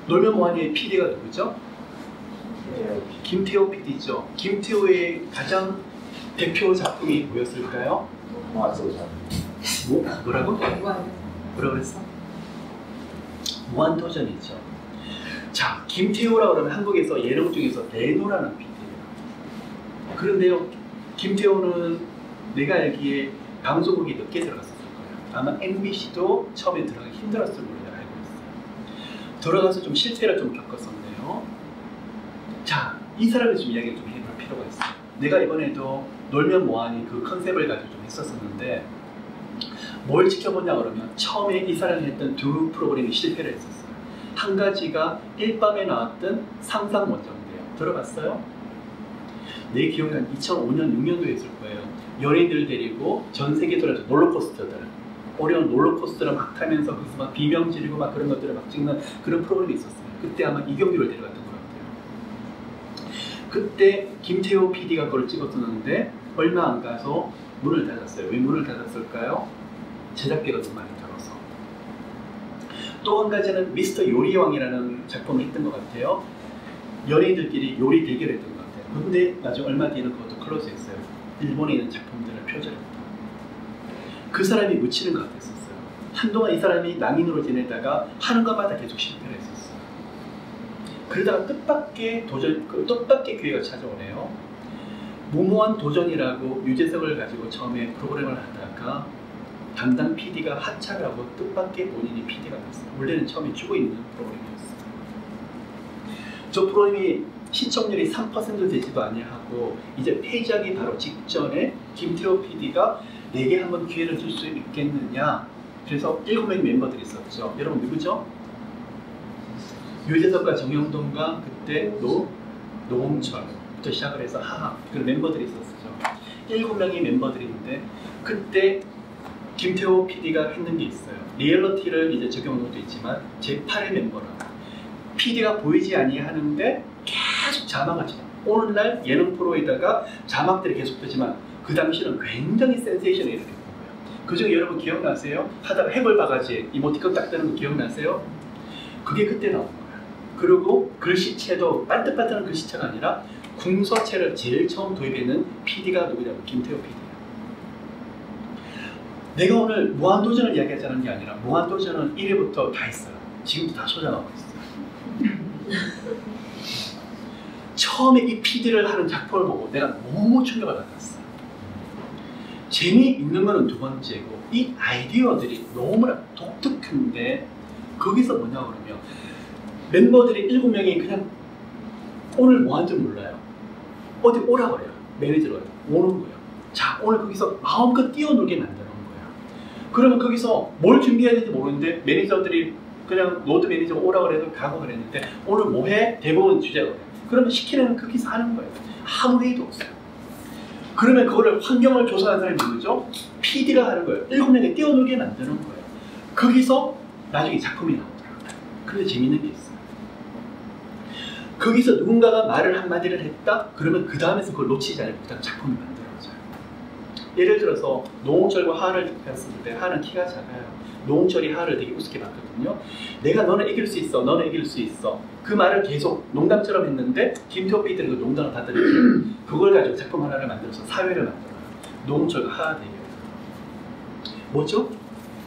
놀면 뭐하니의 PD가 누구죠? 김태호 PD죠. 김태호의 가장 대표 작품이 뭐였을까요? 뭐라고? 뭐라고 그랬어? 무한도전이죠. 자, 김태호라고 그러면 한국에서 예능 중에서 레노라는 PD예요. 그런데요, 김태호는 내가 알기에 방송국이 늦게 들어갔었을 거예요. 아마 MBC도 처음에 들어가기 힘들었을 걸로 내가 알고 있어요. 들어가서 좀 실패를 좀 겪었었네요. 자, 이 사람의 좀 이야기를 좀 해볼 필요가 있어요. 내가 이번에도 놀면 뭐하니 그 컨셉을 가지고 좀 했었었는데 뭘 지켜보냐 그러면 처음에 이 사람이 했던 두 프로그램이 실패를 했었어요. 한 가지가 일밤에 나왔던 상상 원정대요. 들어봤어요? 내 기억은 2005년, 6년도에 있을 거예요. 연예인들 데리고 전 세계 돌아서 롤러코스터들, 어려운 롤러코스터를 막 타면서 거기서 막 비명 지르고 막 그런 것들을 막 찍는 그런 프로그램이 있었어요. 그때 아마 이경규를 데려갔던 것 같아요. 그때 김태호 PD가 그걸 찍었었는데 얼마 안 가서 문을 닫았어요. 왜 문을 닫았을까요? 제작비가 너무 많이 들어서. 또 한 가지는 미스터 요리왕이라는 작품을 했던 것 같아요. 연예인들끼리 요리 대결을 했던 것 같아요. 근데 나중에 얼마 뒤에는 그것도 클로즈했어요. 일본에 있는 작품들을 표절했다. 그 사람이 묻히는 것 같았었어요. 한동안 이 사람이 낭인으로 지내다가 하는 것마다 계속 실패를 했었어요. 그러다가 뜻밖의 기회가 찾아오네요. 무모한 도전이라고 유재석을 가지고 처음에 프로그램을 하다가 담당 PD가 하차를 하고 뜻밖의 본인이 PD가 됐어요. 원래는 처음에 주고 있는 프로그램이었어요. 저 프로그램이 시청률이 3% 되지도 아니하고 이제 폐지하기 바로 직전에 김태호 PD가 내게 한번 기회를 줄 수 있겠느냐. 그래서 7명의 멤버들이 있었죠. 여러분 누구죠? 유재석과 정영돈과 그때 노홍철부터 시작을 해서 하하 그런 멤버들이 있었죠. 7명의 멤버들이 있는데 그때 김태호 PD가 했는 게 있어요. 리얼리티를 이제 적용한 것도 있지만 제8의 멤버라고 PD가 보이지 아니하는데 계속 자막을 쳐. 오늘날 예능 프로에다가 자막들이 계속 뜨지만 그 당시는 굉장히 센세이션을 일으켰던 거예요. 그중에 여러분 기억나세요? 하다가 해골바가지 이모티콘 딱 뜨는 거 기억나세요? 그게 그때 나온 거예요. 그리고 글씨체도 반듯반듯한 글씨체가 아니라 궁서체를 제일 처음 도입했는 PD가 누구냐면 김태호 PD예요. 내가 오늘 무한도전을 이야기하자는 게 아니라 무한도전은 1회부터 다 했어요. 지금도 다 쏟아나오고 있어요. 처음에 이 PD를 하는 작품을 보고 내가 너무 충격을 받았어요. 재미있는 거는 두 번째고 이 아이디어들이 너무나 독특한데 거기서 뭐냐 그러면 멤버들이 7명이 그냥 오늘 뭐 하는지 몰라요. 어디 오라 그래요. 매니저가 오는 거예요. 자 오늘 거기서 마음껏 뛰어놀게 만드는 거예요. 그러면 거기서 뭘 준비해야 될지 모르는데 매니저들이 그냥 노드 매니저가 오라 그래도 가고 그랬는데 오늘 뭐 해? 대부분 주제가 그래요. 그러면 시키는 거기서 하는 거예요. 아무 회의도 없어요. 그러면 그거를 환경을 조성하는 사람이 누구죠? PD가 하는 거예요. 7명이 뛰어놀게 만드는 거예요. 거기서 나중에 작품이 나오더라고요. 그런데 재밌는 게 있어요. 거기서 누군가가 말을 한마디를 했다? 그러면 그 다음에서 그걸 놓치지 않고 그 다음 작품이 만들어져요. 예를 들어서 노홍철과 하하를 봤을 때 하하는 키가 작아요. 노홍철이 하하를 되게 우습게 봤거든요. 내가 너는 이길 수 있어. 너는 이길 수 있어. 그 말을 계속 농담처럼 했는데 김태호 PD는 그 농담을 받아들여요. 그걸 가지고 작품 하나를 만들어서 사회를 만들어요. 노홍철과 하하 대결. 뭐죠?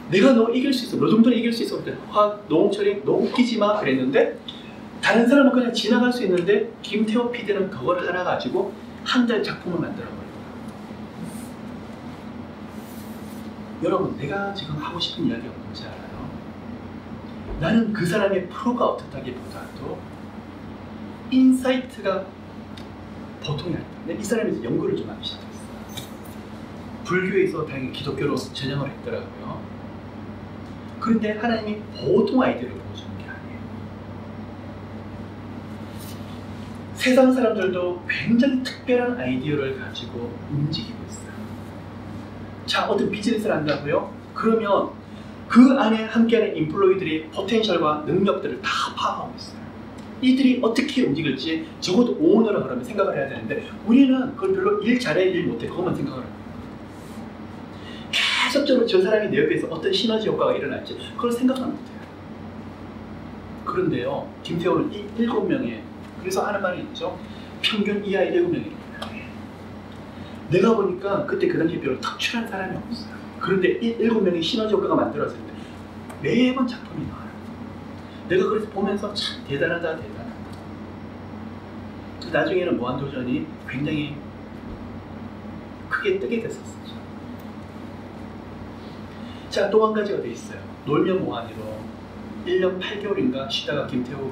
내가 너 이길 수 있어. 너 정도는 이길 수 있어. 노홍철이 너 웃기지 마 그랬는데 다른 사람은 그냥 지나갈 수 있는데 김태호 PD는 그걸 하나 가지고 한 달 작품을 만들어버려요. 여러분 내가 지금 하고 싶은 이야기가 뭔지 알아요? 나는 그 사람의 프로가 어떻다기보다도 인사이트가 보통이 아니다. 이 사람이 연구를 좀 하기 시작했어요. 불교에서 당연히 기독교로 전향을 했더라고요. 그런데 하나님이 보통 아이디어를 보여주는 게 아니에요. 세상 사람들도 굉장히 특별한 아이디어를 가지고 움직이고 있어요. 자, 어떤 비즈니스를 한다고요? 그러면 그 안에 함께하는 인플로이들이 포텐셜과 능력들을 다 파악하고 있어요. 이들이 어떻게 움직일지 적어도 오너라 그러면 생각을 해야 되는데 우리는 그걸 별로 일 잘해 일 못해 그것만 생각을 합니다. 계속적으로 저 사람이 내 옆에서 어떤 시너지 효과가 일어날지 그걸 생각을 못해요. 그런데요 김태호는 7명에 그래서 하는 말이 있죠. 평균 이하의 7명이에요. 내가 보니까 그때 그 당시에 별로 특출한 사람이 없어요. 그런데 7명의 시너지 효과가 만들어졌을 때 매번 작품이 나와요. 내가 그래서 보면서 참 대단하다. 나중에는 무한도전이 굉장히 크게 뜨게 됐었죠. 자, 또 한 가지가 돼 있어요. 놀면 뭐하니로 1년 8개월인가 쉬다가 김태호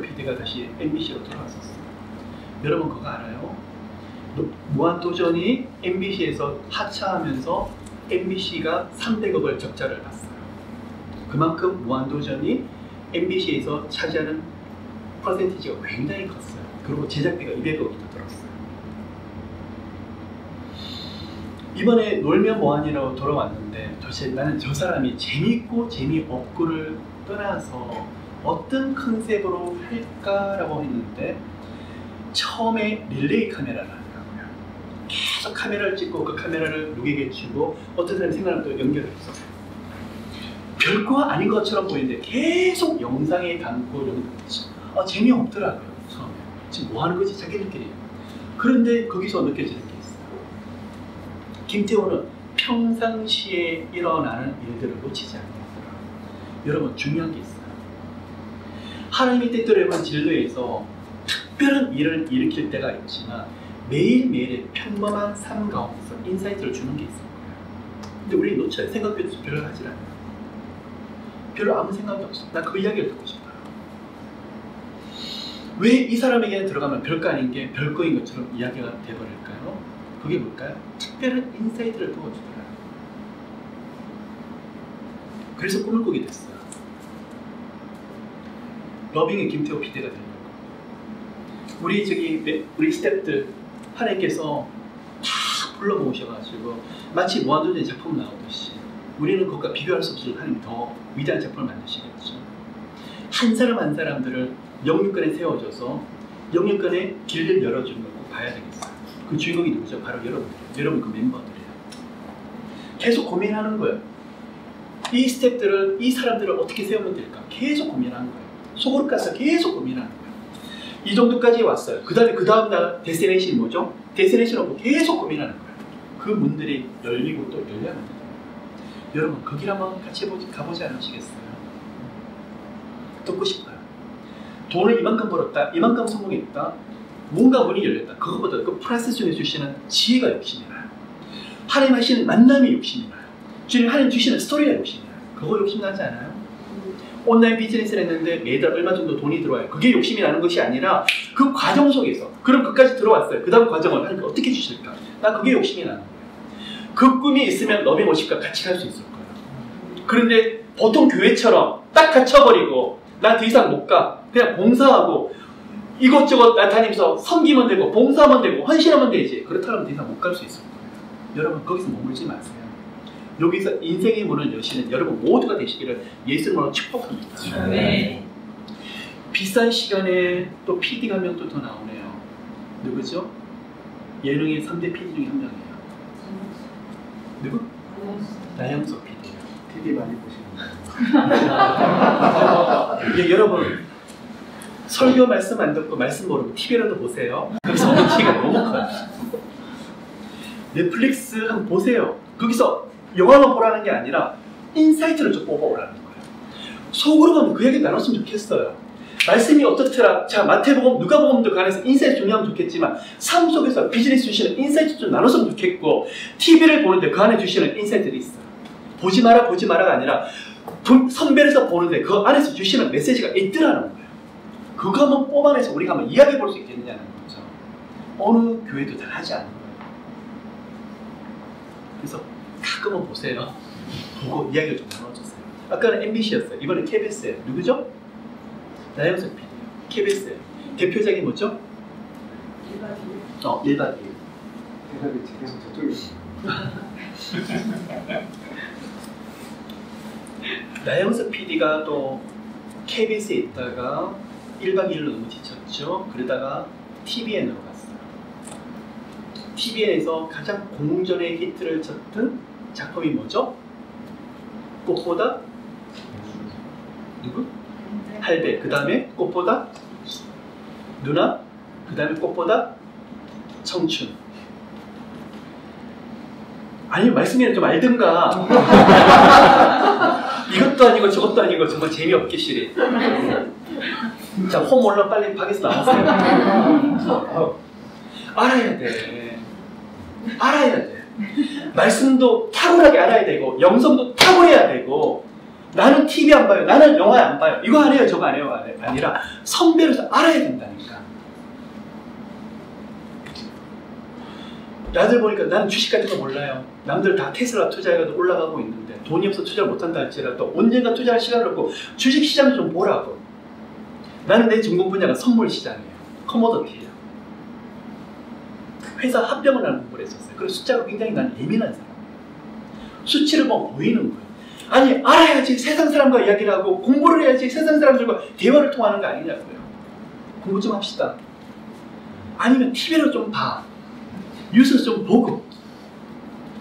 PD가 다시 MBC로 돌아왔었어요. 여러분 그거 알아요? 무한도전이 MBC에서 하차하면서 MBC가 300억을 적자를 봤어요. 그만큼 무한도전이 MBC에서 차지하는 퍼센티지가 굉장히 컸어요. 그리고 제작비가 200억이 더 들었어요. 이번에 놀면 뭐하니로 돌아왔는데 도대체 나는 저 사람이 재미있고 재미없고를 떠나서 어떤 컨셉으로 할까라고 했는데 처음에 릴레이 카메라를 하더라고요. 계속 카메라를 찍고 그 카메라를 누구에게 주고 어떤 사람이 생각을 또 연결을 했어요. 별거 아닌 것처럼 보이는데 계속 영상에 담고 재미없더라고요. 처음에 지금 뭐 하는 거지 자기들끼리. 그런데 거기서 느껴지는 게 있어요. 김태호는 평상시에 일어나는 일들을 놓치지 않는 거라. 여러분 중요한 게 있어요. 하나님이 때때로 여러분 진로에서 특별한 일을 일으킬 때가 있지만 매일매일의 평범한 삶 가운데서 인사이트를 주는 게 있을 거예요. 근데 우리 놓쳐요. 생각도 별로 하질 않아요. 별로 아무 생각도 없어. 나 그 이야기를 듣고 싶어요. 왜 이 사람에게는 들어가면 별거 아닌 게 별거인 것처럼 이야기가 돼버릴까요? 그게 뭘까요? 특별한 인사이트를 부어주더라고요. 그래서 꿈을 꾸게 됐어요. 러빙의 김태호 PD가 된 거예요. 우리 스태프들 하나님께서 다 불러 모으셔가지고 마치 무한도전의 작품 나오듯이 우리는 그것과 비교할 수 없이 하나님 더 위대한 작품을 만드시겠죠. 한 사람 한 사람들을 영육간에 세워줘서 영육간에 길을 열어주는 걸 꼭 봐야 되겠어요. 그 주인공이 누구죠? 바로 여러분들. 여러분 그 멤버들이에요. 계속 고민하는 거예요. 이 스태프들을, 이 사람들을 어떻게 세우면 될까? 계속 고민하는 거예요. 속으로 가서 계속 고민하는 거예요. 이 정도까지 왔어요. 그 다음 날 데스티네이션이 뭐죠? 데스티네이션을 계속 고민하는 거예요. 그 문들이 열리고 또 열려야 합니다. 여러분 그 길 한번 같이 가보지 않으시겠어요? 듣고 싶어요. 돈을 이만큼 벌었다, 이만큼 성공했다, 뭔가 문이 열렸다. 그것보다 그 프로세스 중에 주시는 지혜가 욕심이 나요. 하나님 하시는 만남이 욕심이 나요. 주님 하나님 주시는 스토리가 욕심이 나요. 그거 욕심 나지 않아요? 온라인 비즈니스를 했는데 매달 얼마 정도 돈이 들어와요. 그게 욕심이 나는 것이 아니라 그 과정 속에서, 그럼 그까지 들어왔어요. 그 다음 과정을 하나님 어떻게 주실까? 나 그게 욕심이 나는 거예요. 그 꿈이 있으면 러빙 워십과 같이 갈 수 있을 거예요. 그런데 보통 교회처럼 딱 갇혀버리고 나 더 이상 못 가. 그냥 봉사하고 이것저것 다니면서 섬기면 되고 봉사하면 되고 헌신하면 되지. 그렇다면 더 이상 못 갈 수 있을 거예요. 여러분 거기서 머물지 마세요. 여기서 인생의 문을 여시는 여러분 모두가 되시기를 예수 이름으로 축복합니다.
네.
비싼 시간에 또 PD가 한 명 또 더 나오네요. 누구죠? 예능의 3대 PD 중에 한 명이에요. 누구? 나영석 PD예요.
TV 많이 보시는가요?
예, 여러분 설교 말씀 안 듣고 말씀 모르고 TV라도 보세요. 그럼 성경 티가 너무 커요. 넷플릭스 한번 보세요. 거기서 영화만 보라는 게 아니라 인사이트를 좀 뽑아오라는 거예요. 속으로 가면 그 얘기 나눴으면 좋겠어요. 말씀이 어떻더라. 자, 마태복음, 누가복음도 관해서 인사이트 중요하면 좋겠지만 삶 속에서 비즈니스 주시는 인사이트 좀 나눴으면 좋겠고 TV를 보는데 그 안에 주시는 인사이트들이 있어요. 보지 마라 보지 마라가 아니라 선별해서 보는데 그 안에서 주시는 메시지가 있더라는 거예요. 그거 한번 뽑아내서 우리가 한번 이야기해 볼 수 있겠느냐는 거죠. 어느 교회도 잘 하지 않는 거예요. 그래서 가끔은 보세요. 보고 이야기를 좀 나눠주세요. 아까는 MBC였어요. 이번엔 KBS예요. 누구죠? 나영석 PD예요. KBS예요. 대표작이 뭐죠?
1박 2일.
1박 2일.
대답이 계속 저쪽에
나영석 PD가 또 KBS에 있다가 1박 2일로 너무 지쳤죠. 그러다가 TVN으로 갔어요. TVN에서 가장 공전의 히트를 쳤던 작품이 뭐죠? 꽃보다 누구? 할배. 그 다음에 꽃보다 누나. 그 다음에 꽃보다 청춘. 아니 말씀이나 좀 알든가. 이것도 아니고 저것도 아니고 정말 재미없게 시리. 자, 홈 올라 빨리 방에서 나오세요. 알아야 돼. 알아야 돼. 말씀도 탁월하게 알아야 되고 영성도 탁월해야 되고 나는 TV 안 봐요. 나는 영화 안 봐요. 이거 안 해요. 저거 안 해요. 아니라 선별해서 알아야 된다니까. 나들 보니까 나는 주식 같은 거 몰라요. 남들 다 테슬라 투자해가지고 올라가고 있는데 돈이 없어 투자를 못한다 할지라도 언젠가 투자할 시간을 얻고 주식 시장을 좀 보라고. 나는 내 전공 분야가 선물 시장이에요. 커머더티예요. 회사 합병을 하는 공부를 했었어요. 그래서 숫자가 굉장히 난 예민한 사람이에요. 수치를 보면 보이는 거예요. 아니 알아야지 세상 사람과 이야기를 하고 공부를 해야지 세상 사람들과 대화를 통하는 거 아니냐고요. 공부 좀 합시다. 아니면 TV로 좀 봐. 뉴스 좀 보고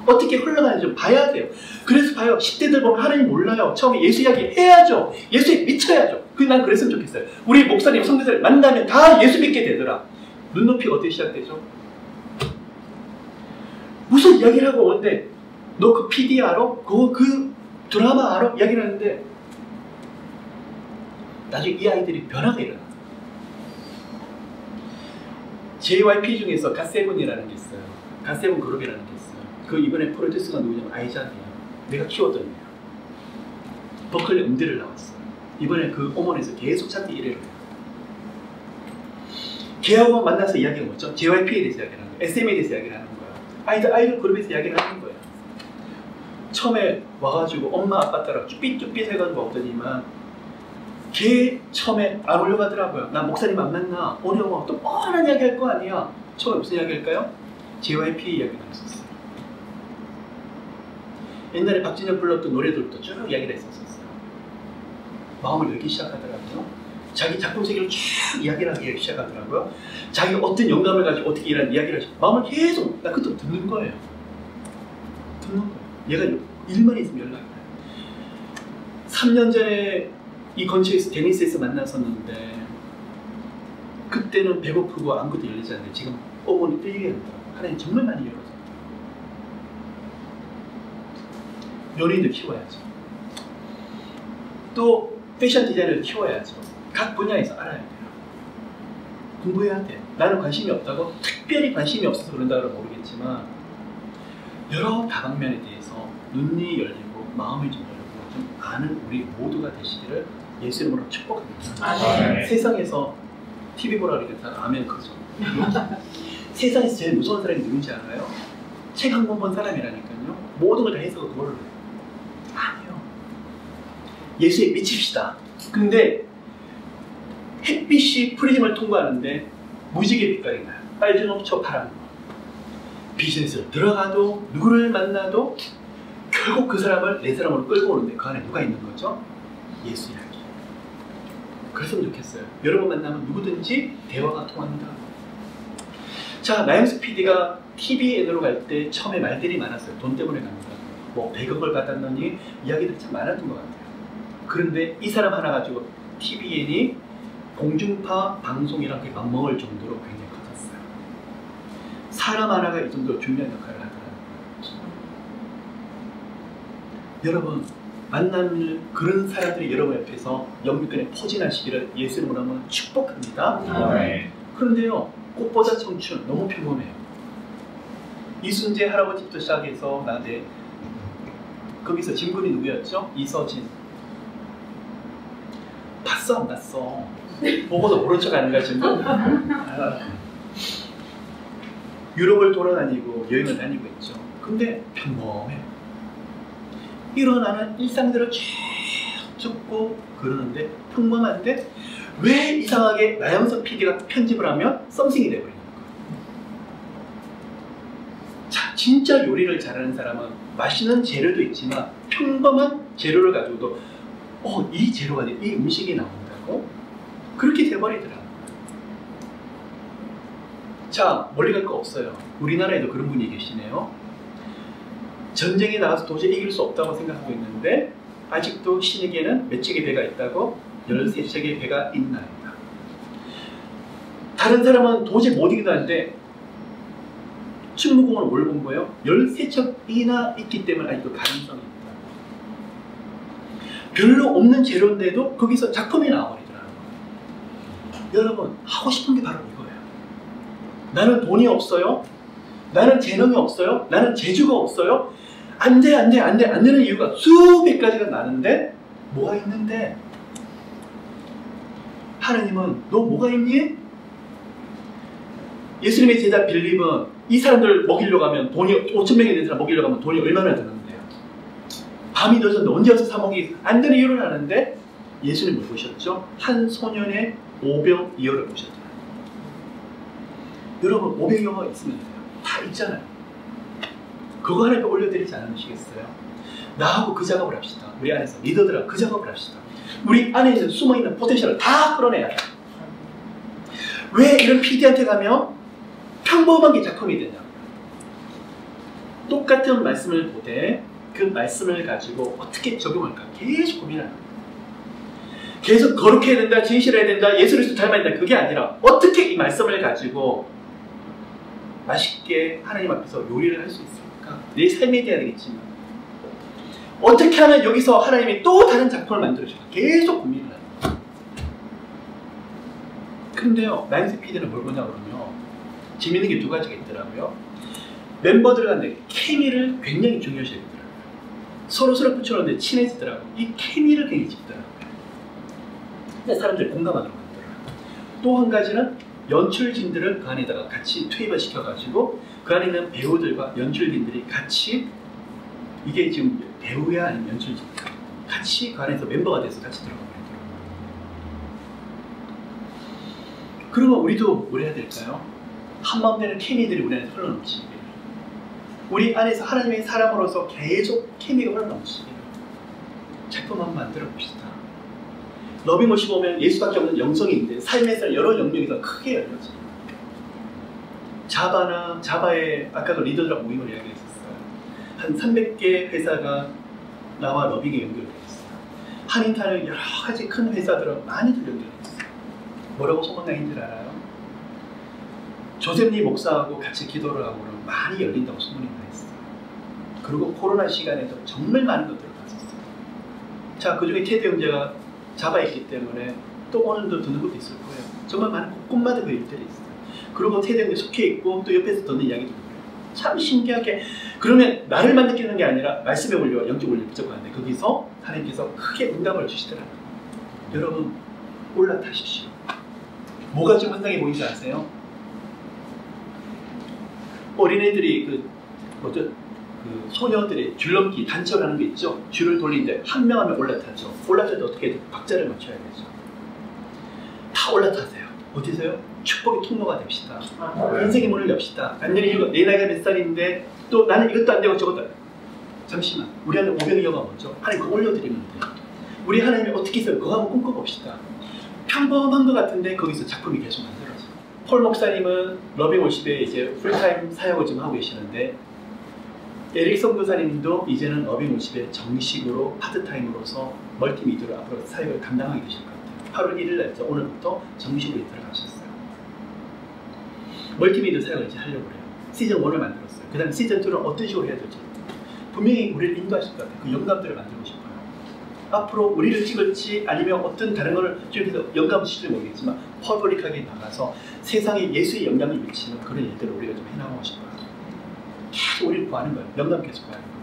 어떻게 흘러가는지 좀 봐야 돼요. 그래서 봐요. 10대들 보면 하나님 몰라요. 처음에 예수 이야기 해야죠. 예수에 미쳐야죠. 난 그랬으면 좋겠어요. 우리 목사님, 성도들 만나면 다 예수 믿게 되더라. 눈높이가 어떻게 시작되죠? 무슨 이야기를 하고 오는데 너 그 PD 알아? 그 드라마 알아? 이야기를 하는데 나중에 이 아이들이 변화가 일어나. JYP 중에서 갓세븐이라는 게 있어요. 갓세븐 그룹이라는 게 있어요. 그 이번에 프로듀서가 누구냐면 아이작이에요. 내가 키웠던 애예요. 버클리 음대를 나왔어요. 이번에 그 어머니에서 계속 찾기 1회를 해요. 걔하고 만나서 이야기가 뭐죠? JYP에 대해서 이야기를 하는 거예요. SM에 대해서 이야기를 하는 거예요. 아이돌 그룹에서 이야기를 하는 거예요. 처음에 와가지고 엄마 아빠 따라 쭈삣쭈삣 해가지고 오더니만 걔 처음에 안 올려가더라고요. 나 목사님 안 만나. 어려워. 또 뻔한 이야기 할 거 아니야. 처음에 무슨 이야기 할까요? JYP 이야기를 했었어요. 옛날에 박진영 불렀던 노래들도 쭉 이야기를 했었어요. 마음을 열기 시작하더라고요. 자기 작품 세계를 쭉 이야기를 하기 시작하더라고요. 자기가 어떤 영감을 가지고 어떻게 일하는 이야기를 하시고 마음을 계속 나 그때 듣는 거예요. 듣는 거예요. 얘가 일만 있으면 연락이 와요. 3년 전에 이 근처에서 데니스에서 만났었는데 그때는 배고프고 아무것도 열리지 않는데 지금 어머니 끌리게 한다고. 하나님 정말 많이 열어서 연예인도 키워야죠. 또 패션 디자이너를 키워야죠. 각 분야에서 알아야 돼요. 공부해야 돼. 나는 관심이 없다고 특별히 관심이 없어서 그런다고 모르겠지만 여러 다방면에 대해서 눈이 열리고 마음이 좀 열리고 좀 아는 우리 모두가 되시기를 예수 이름으로 축복합니다.
네.
세상에서 TV 보라 그러니까 아멘 그죠. 세상에서 제일 무서운 사람이 누군지 알아요? 책 한 권 본 사람이라니까요. 모든 걸 다 해석을 그걸로 해요. 아니요. 예수에 미칩시다. 근데 햇빛이 프리즘을 통과하는데 무지개 빛깔이 나요. 빨주 녹초 파란 거. 비즈니스로 들어가도 누구를 만나도 결국 그 사람을 내 사람으로 끌고 오는데 그 안에 누가 있는 거죠? 예수 이야기. 그랬으면 좋겠어요. 여러분 만나면 누구든지 대화가 통한다. 자, 나영수 PD가 TVN으로 갈 때 처음에 말들이 많았어요. 돈 때문에 간다. 뭐 100억을 받았느니 이야기들이 참 많았던 것 같아요. 그런데 이 사람 하나 가지고 TVN이 공중파 방송이랑 맞먹을 정도로 굉장히 커졌어요. 사람 하나가 이 정도로 중요한 역할을 하더라고요. 여러분 만나는 그런 사람들이 여러분 옆에서 영육간에 포진하시기를 예수 이름으로 한번 축복합니다.
네.
그런데요, 꽃보다 청춘 너무 평범해요. 이순재 할아버지부터 시작해서 나한테 거기서 진군이 누구였죠? 이서진. 봤어 안 봤어? 보고도 모른 척 하는 거야 진군? 유럽을 돌아다니고 여행을 다니고 있죠. 근데 평범해요. 일어나는 일상들을 쭉 듣고 그러는데 평범한데 왜 이상하게 나영석 PD가 편집을 하면 썸씽이 돼버리는 거예요. 자, 진짜 요리를 잘하는 사람은 맛있는 재료도 있지만 평범한 재료를 가지고도 이 재료가 이 음식이 나온다고? 그렇게 돼버리더라고요. 자, 멀리 갈 거 없어요. 우리나라에도 그런 분이 계시네요. 전쟁에 나가서 도저히 이길 수 없다고 생각하고 있는데 아직도 신에게는 몇 척의 배가 있다고? 13척의 배가 있나이다. 다른 사람은 도저히 못 이긴다는데 충무공을 뭘 본 거예요? 13척이나 있기 때문에 아직도 가능성이 있다. 별로 없는 재료인데도 거기서 작품이 나와버리더라고요. 여러분 하고 싶은 게 바로 이거예요. 나는 돈이 없어요. 나는 재능이 없어요. 나는 재주가 없어요. 안 되는 이유가 수백 가지가 나는데 뭐가 있는데 하나님은 너 뭐가 있니? 예수님의 제자 빌립은 이 사람들 먹이려고 하면 돈이 5,000명이 되는 사람 먹이려고 하면 돈이 얼마나 드는데요? 밤이 늦었는데 언제 와서 사 먹이 안 되는 이유를 아는데 예수님을 보셨죠? 한 소년의 오병이어를 보셨잖아요. 여러분 오병이어가 있으면 돼요. 다 있잖아요. 그거 하나님께 올려드리지 않으시겠어요? 나하고 그 작업을 합시다. 우리 안에서 리더들하고 그 작업을 합시다. 우리 안에 있는 숨어있는 포텐셜을 다 끌어내야 돼요. 왜 이런 PD한테 가면 평범한 게 작품이 되냐? 똑같은 말씀을 보되 그 말씀을 가지고 어떻게 적용할까 계속 고민하는 거예요. 계속 거룩해야 된다, 진실해야 된다, 예수 그리스도 닮아야 된다. 그게 아니라 어떻게 이 말씀을 가지고 맛있게 하나님 앞에서 요리를 할 수 있을까? 내 삶에 대해야 되겠지만 어떻게 하면 여기서 하나님이 또 다른 작품을 만들어줄까? 계속 고민을 해요. 근데요, 나인스 PD는 뭘 보냐 그러면요. 재밌는 게 두 가지가 있더라고요. 멤버들 간의 케미를 굉장히 중요시 여기더라고요. 서로 붙여놓는데 친해지더라고요. 이 케미를 굉장히 짚더라고요. 근데 사람들이 공감하도록 만들어요. 또 한 가지는 연출진들을 그 안에다가 같이 투입을 시켜가지고 그 안에 있는 배우들과 연출진들이 같이, 이게 지금 배우야 아니면 연출진이야, 같이 그 안에서 멤버가 돼서 같이 들어가고 있더라고요. 그러면 우리도 뭘 해야 될까요? 한마음 되는 케미들이 우리 안에서 흘러넘치게, 우리 안에서 하나님의 사람으로서 계속 케미가 흘러넘치게 작품 한번 만들어 봅시다. 러빙워십 보면 예수밖에 없는 영성이 있는데 삶에서 여러 영역에서 크게 열려져요. 자바의 아까도 리더들하고 모임을 이야기했었어요. 한 300개 회사가 나와 러빙에 연결되어 있어요. 한인타는 여러 가지 큰 회사들은 많이들 연결되어 있어요. 뭐라고 소문난 줄 알아요? 조셉리 목사하고 같이 기도를 하고는 많이 열린다고 소문이 나 있어요. 그리고 코로나 시간에도 정말 많은 것들을 봤었어요. 자, 그 중에 테드 형제가 자바에 있기 때문에 또 오늘도 듣는 것도 있을 거예요. 정말 많은 곳곳마다 그 일들이 있어요. 그리고 테드 형제 속해 있고 또 옆에서 듣는 이야기도 있고요. 참 신기하게, 그러면 나를 만들기는 게 아니라 말씀의 원리와 영적 원리를 붙잡았는데 거기서 하나님께서 크게 응답을 주시더라고요. 여러분 올라타십시오. 뭐가 좀 환상해 보이지 않으세요? 어린애들이 소녀들이 줄넘기 단처라는 게 있죠. 줄을 돌리는데 한 명 하면 올라타죠. 올라탈 때 어떻게 해야 박자를 맞춰야 되죠. 다 올라타세요. 어디서요? 축복의 통로가 됩시다. 인생의 문을 엽시다. 완전히 이거 내 나이가 몇 살인데 또 나는 이것도 안 되고 저것도 안 되고. 잠시만, 우리 안에 오병이어가 뭐죠? 하나님 그거 올려드리면 돼요. 우리 하나님이 어떻게 있어요? 그거 한번 꿈꿔봅시다. 평범한 것 같은데 거기서 작품이 계속 만들어져요. 폴 목사님은 러빙워십에 이제 풀타임 사역을 좀 하고 계시는데, 에릭 선교사님도 이제는 러빙워십에 정식으로 파트타임으로서 멀티미디어로 앞으로 사역을 감당하게 되실 것 같아요. 8월 1일 날짜 오늘부터 정식으로 들어가셨어요. 멀티미디어 사역을 이제 하려고 해요. 시즌 1을 만들었어요. 그 다음 시즌 2는 어떤 식으로 해야 될지 분명히 우리를 인도하실 것 같아요. 그 영감들을 만들고 싶어요. 앞으로 우리를 찍을지 아니면 어떤 다른 걸 찍어서 영감을 주실지 모르겠지만 퍼블릭하게 나가서 세상에 예수의 영감을 미치는 그런 일들을 우리가 좀 해나가고 싶어요. 계속 우리를 구하는 거예요. 영감 계속 구하는 거예요.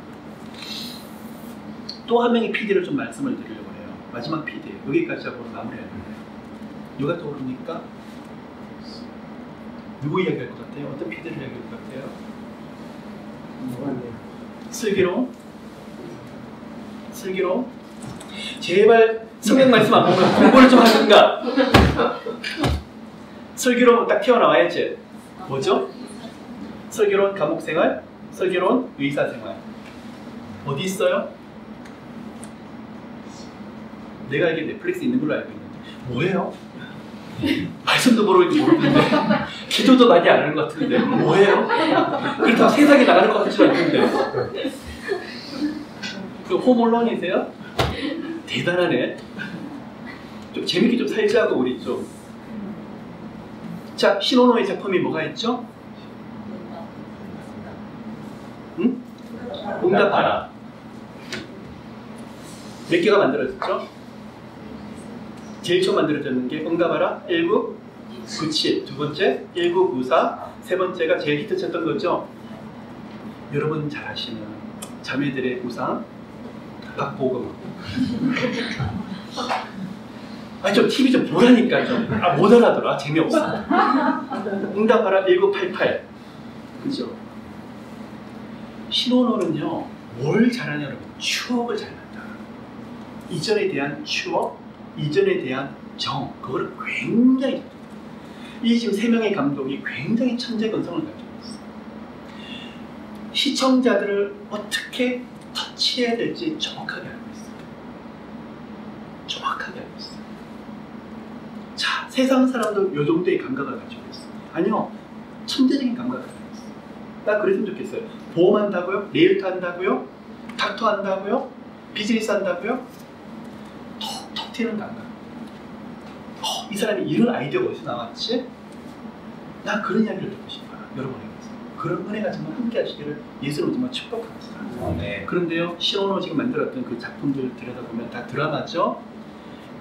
또 한 명의 PD를 좀 말씀을 드리려고 해요. 마지막 PD, 여기까지 하고 마무리할 거예요. 누가 떠오릅니까? 누구 이야기할 것 같아요? 어떤 PD를 이야기할 것 같아요? 슬기로운? 슬기로운? 제발 성경 말씀 안 보면 공부를 좀 하든가. 슬기로운 딱 튀어나와야지. 뭐죠? 슬기로운 감옥생활, 슬기로운 의사생활. 어디 있어요? 내가 알기에 넷플릭스 있는 걸로 알고 있는데 뭐예요? 말씀도 모르는데 기도도 많이 안 하는 것 같은데 뭐예요? 그렇다고 세상에 나가는 것 같지 않은데. 그 홈얼론이세요? 대단하네. 좀 재밌게 좀 살자고 우리 좀. 자, 신호노의 작품이 뭐가 있죠? 응? 응답하라. 몇 개가 만들어졌죠? 제일 처음 만들어졌는 게 응답하라 1997, 두 번째 1994, 세 번째가 제일 히트쳤던 거죠. 여러분 잘 아시는 자매들의 우상 박보검. 아니 좀 TV 좀 보라니까 좀. 못 알아들어. 재미없어. 응답하라 1988. 그죠? 신호노는요 뭘 잘하냐 여러분, 추억을 잘 만들어요. 이전에 대한 추억, 이전에 대한 정, 그거를 굉장히 잘해요. 이 지금 세 명의 감독이 굉장히 천재건성을 가지고 있어요. 시청자들을 어떻게 터치해야 될지 정확하게 알고 있어요. 정확하게 알고 있어요. 자, 세상 사람도 이 정도의 감각을 가지고 있어요. 아니요, 천재적인 감각을 가지고 있어요. 나 그랬으면 좋겠어요. 보험한다고요? 리얼터 한다고요? 닥터 한다고요? 비즈니스 한다고요? 톡톡 튀는 감각. 이 사람이 이런 아이디어가 어디서 나왔지? 나 그런 이야기를 듣고 싶어요. 여러분에게서. 그런 은혜가 정말 함께 하시기를 예수로 정말 축복합니다.
네.
그런데요, 신원호 지금 만들었던 그 작품들 들여다보면 다 드라마죠.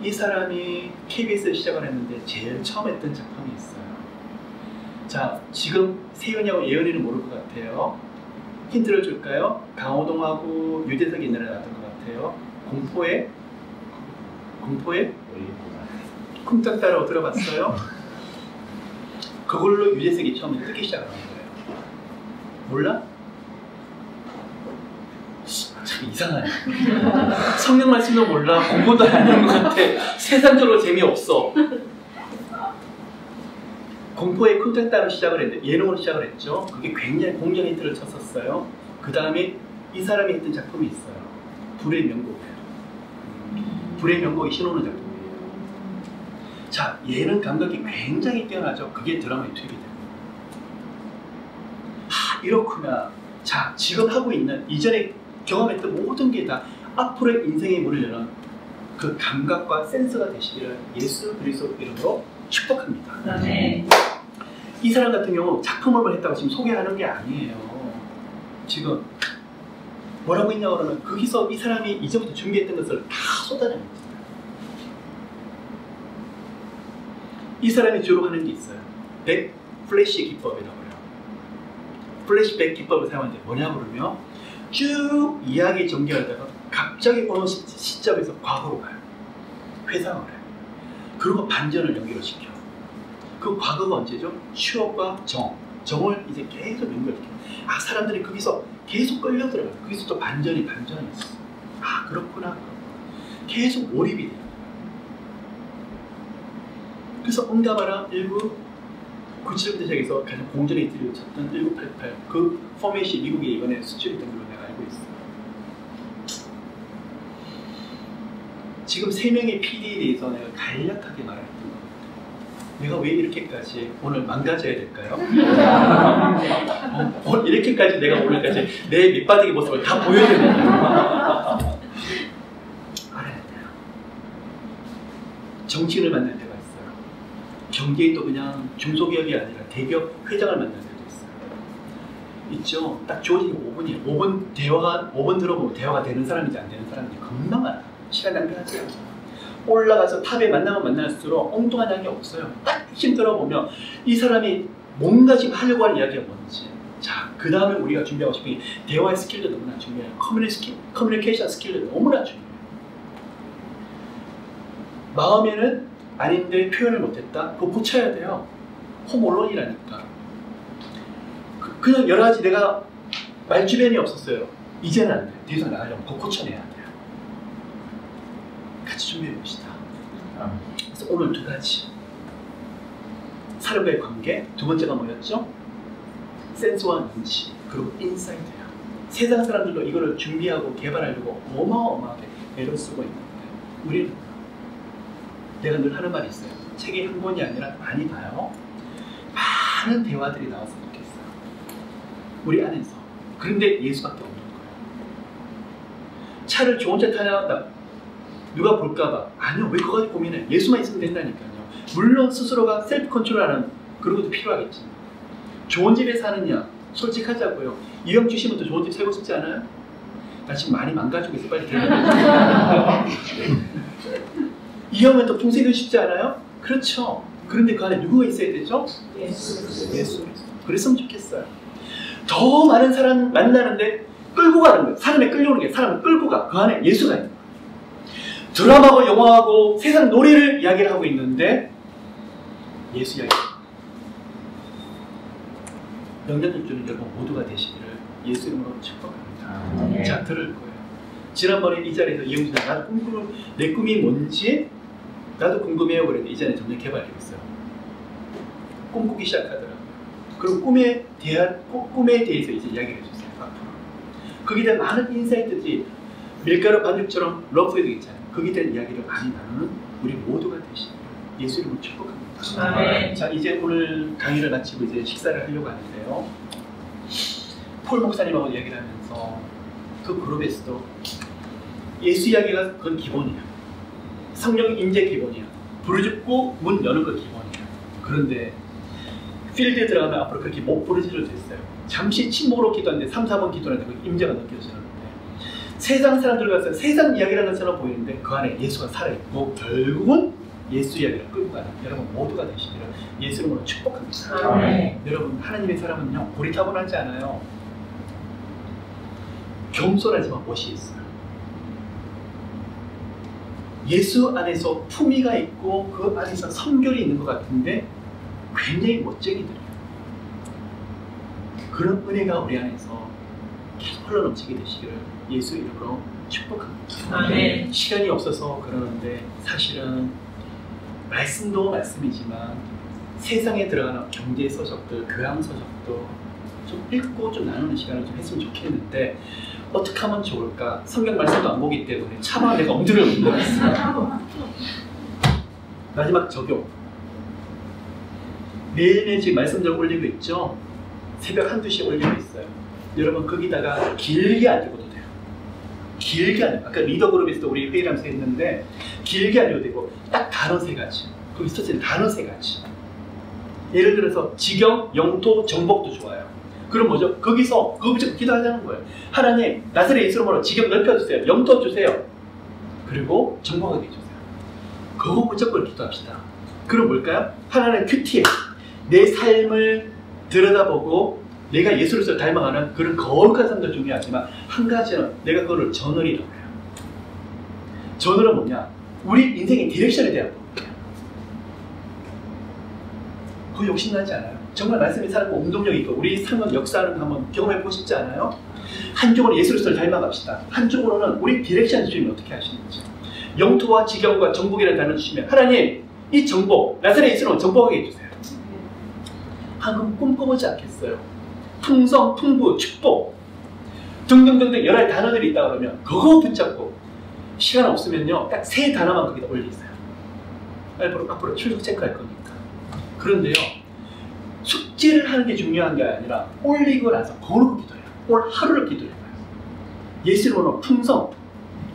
이 사람이 KBS에 시작을 했는데 제일 처음 했던 작품이 있어요. 자, 지금 세연이하고 예언이는 모를 것 같아요. 힌트를 줄까요? 강호동하고 유재석이 옛날에 나왔던 것 같아요. 공포의 쿵짝따라고 들어봤어요? 그걸로 유재석이 처음에 뜨기 시작한 거예요. 몰라? 참 이상하네. 성경 말씀도 몰라. 공부도 안 하는 것 같아. 세상적으로 재미없어. 공포의 쿵짝따로 시작을 했는데 예능으로 시작을 했죠. 그게 굉장히 공격 힌트를 쳤었어요. 그 다음에 이 사람이 했던 작품이 있어요. 불의 명곡이에요. 불의 명곡이 신호는 작품이에요. 자, 예능 감각이 굉장히 뛰어나죠. 그게 드라마에 투입이 됩니다. 이렇구나. 자, 지금 하고 있는 이전에 경험했던 모든 게 다 앞으로의 인생의 문을 여는 그 감각과 센스가 되시기를 예수 그리스도 이름으로 축복합니다.
네.
이 사람 같은 경우 작품을 했다고 지금 소개하는 게 아니에요. 지금 뭐라고 했냐고 그러면 거기서 이 사람이 이제부터 준비했던 것을 다 쏟아냅니다. 이 사람이 주로 하는 게 있어요. 백 플래시 기법이라고 해요. 플래시백 기법을 사용하는데 뭐냐고 그러면 쭉 이야기 전개하다가 갑자기 어느 시점에서 과거로 가요. 회상을 해요. 그리고 반전을 연결시켜. 그 과거가 언제죠? 추억과 정을 이제 계속 연결시켜. 사람들이 거기서 계속 끌려들어요. 거기서 또 반전이 있어. 그렇구나. 계속 몰입이 돼요. 그래서 응답하라 1997부터 시작해서 가장 공전의 이틀을 쳤던 1988 그 포맷이 미국에 이번에 수출이 된 걸로 내가 알고 있어요. 지금 3명의 PD에 대해서 내가 간략하게 말했던 것 같아요. 내가 왜 이렇게까지 오늘 망가져야 될까요? 이렇게까지 내가 오늘까지 내 밑바닥의 모습을 다 보여야 되나요? 알아야 돼요. 정치인을 만날 때가 있어요. 경제인도 그냥 중소기업이 아니라 대기업 회장을 만날 때도 있어요. 있죠? 딱 주어진 게 5분이에요. 5분 들어보면 대화가 되는 사람인지 안 되는 사람인지 금방 알아요. 시간 낭비하지 않아요. 올라가서 탑에 만나면 만날수록 엉뚱한 이야기 없어요. 딱 힘들어 보면 이 사람이 뭔가 지금 하려고 하는 이야기가 뭔지. 자, 그 다음에 우리가 준비하고 싶은 게 대화의 스킬도 너무나 중요해요. 커뮤니케이션 스킬도 너무나 중요해요. 마음에는 아닌데 표현을 못했다? 그거 고쳐야 돼요. 홈언론이라니까. 그냥 여러 가지 내가 말주변이 없었어요. 이제는 안 돼요. 더 이상 나가려면 그거 고쳐내야 돼요. 같이 준비해 봅시다. 그래서 오늘 2가지. 사람과의 관계, 2번째가 뭐였죠? 센스와 눈치, 그리고 인사이트예요. 세상 사람들도 이거를 준비하고 개발하려고 어마어마하게 애를 쓰고 있는데 우리는 내가 늘 하는 말이 있어요. 책이 한 권이 아니라 많이 봐요. 많은 대화들이 나왔으면 좋겠어요. 우리 안에서. 그런데 예수밖에 없는 거예요. 차를 좋은 차 타냐? 누가 볼까봐. 아니요. 왜 그거까지 고민해? 예수만 있으면 된다니까요. 물론 스스로가 셀프 컨트롤하는 그런 것도 필요하겠지. 좋은 집에 사느냐? 솔직하자고요. 이형 주시면 더 좋은 집 살고 싶지 않아요? 나 지금 많이 망가지고 있어. 빨리 들어가야 이 형은 더 풍세이고 싶지 않아요? 그렇죠. 그런데 그 안에 누구가 있어야 되죠? 예수. 그랬으면 좋겠어요. 더 많은 사람 만나는데 끌고 가는 거예요. 사람에 끌려오는 게 사람을 끌고 가. 그 안에 예수가 있는 거예요. 드라마하고 영화하고 세상 노래를 이야기를 하고 있는데 예수 이야기. 영향력 주는 여러분 모두가 되시기를 예수 이름으로 축복합니다. 자, 들을 거예요. 지난번에 이 자리에서 이영수가 나도 내 꿈이 뭔지 나도 궁금해요 그랬는데 이제는 점점 개발되고 있어요. 꿈꾸기 시작하더라고요. 그리고 꿈에 대해서 이제 이야기를 해줬어요. 앞으로. 거기에 대한 많은 인사이트들이 밀가루 반죽처럼 러프에도 있잖아요. 거기에 대한 이야기를 많이 나누는 우리 모두가 되시기를 예수 이름으로 축복합니다. 자, 이제 오늘 강의를 마치고 이제 식사를 하려고 하는데요. 폴 목사님하고 이야기를 하면서 그 그룹에서도 예수 이야기가 그건 기본이야. 성령 임재 기본이야. 불을 줍고 문 여는 거 기본이야. 그런데 필드에 들어가면 앞으로 그렇게 못 부르짖을 수 있어요. 잠시 침묵으로 기도하는데 3, 4번 기도하는데 그 임재가 느껴지는데 세상 사람들 가서 세상 이야기라는 것처럼 보이는데 그 안에 예수가 살아있고 결국은 예수 이야기를 끌고 가는 여러분 모두가 되시기를 예수 이름으로 축복합니다.
네.
여러분 하나님의 사람은요 고리타분하지 않아요. 겸손하지만 멋이 있어요. 예수 안에서 품위가 있고 그 안에서 성결이 있는 것 같은데 굉장히 멋쟁이들이에요. 그런 은혜가 우리 안에서 계속 흘러넘치게 되시기를 예수 이름으로 축복합니다.
네.
시간이 없어서 그러는데 사실은 말씀도 말씀이지만 세상에 들어가는 경제 서적들, 교양 서적도 좀 읽고 좀 나누는 시간을 좀 했으면 좋겠는데 어떻게 하면 좋을까? 성경 말씀도 안 보기 때문에 차마 내가 엄두를 못 내봤어요. 마지막 적용. 매일매일 지금 말씀들 올리고 있죠? 새벽 1~2시에 올리고 있어요. 여러분 거기다가 길게 안 읽어도 돼요. 길게 안 읽어도. 아까 리더 그룹에서도 우리 회의를 하면서 했는데 길게 안 읽어도 되고 딱 단어 3가지. 거기 썼어요. 단어 3가지. 예를 들어서 지경, 영토, 정복도 좋아요. 그럼 뭐죠? 거기서 그거 붙잡고 기도하자는 거예요. 하나님 나사렛 예수 이름으로 지경 넓혀주세요. 영토 주세요. 그리고 정복하게 해주세요. 그거 붙잡고 기도합시다. 그럼 뭘까요? 하나는 큐티에 내 삶을 들여다보고 내가 예수를 닮아가는 그런 거룩한 삶도 중요하지만 한 가지는 내가 그거를 저널이라고 해요. 저널은 뭐냐? 우리 인생의 디렉션에 대한 부분이에요. 그거 욕심나지 않아요? 정말 말씀이 살고 운동력이 있고 우리 삶은 역사하는 거 한번 경험해보고 싶지 않아요? 한쪽으로는 예수를 닮아갑시다. 한쪽으로는 우리 디렉션 주시면 어떻게 하시는지. 영토와 지경과 정복이라는 단어 주시면 하나님 이 정복, 나사렛 예수로 정복하게 해주세요. 한번 꿈꿔보지 않겠어요? 풍성, 풍부, 축복 등등등등 여러 단어들이 있다 그러면 그거 붙잡고 시간 없으면요 딱 3단어만 거기다 올리세요. 앞으로 출석 체크할 거니까. 그런데요 숙제를 하는 게 중요한 게 아니라 올리고 나서 거룩 기도해요. 오늘 하루를 기도해봐요. 예수 이름으로 풍성,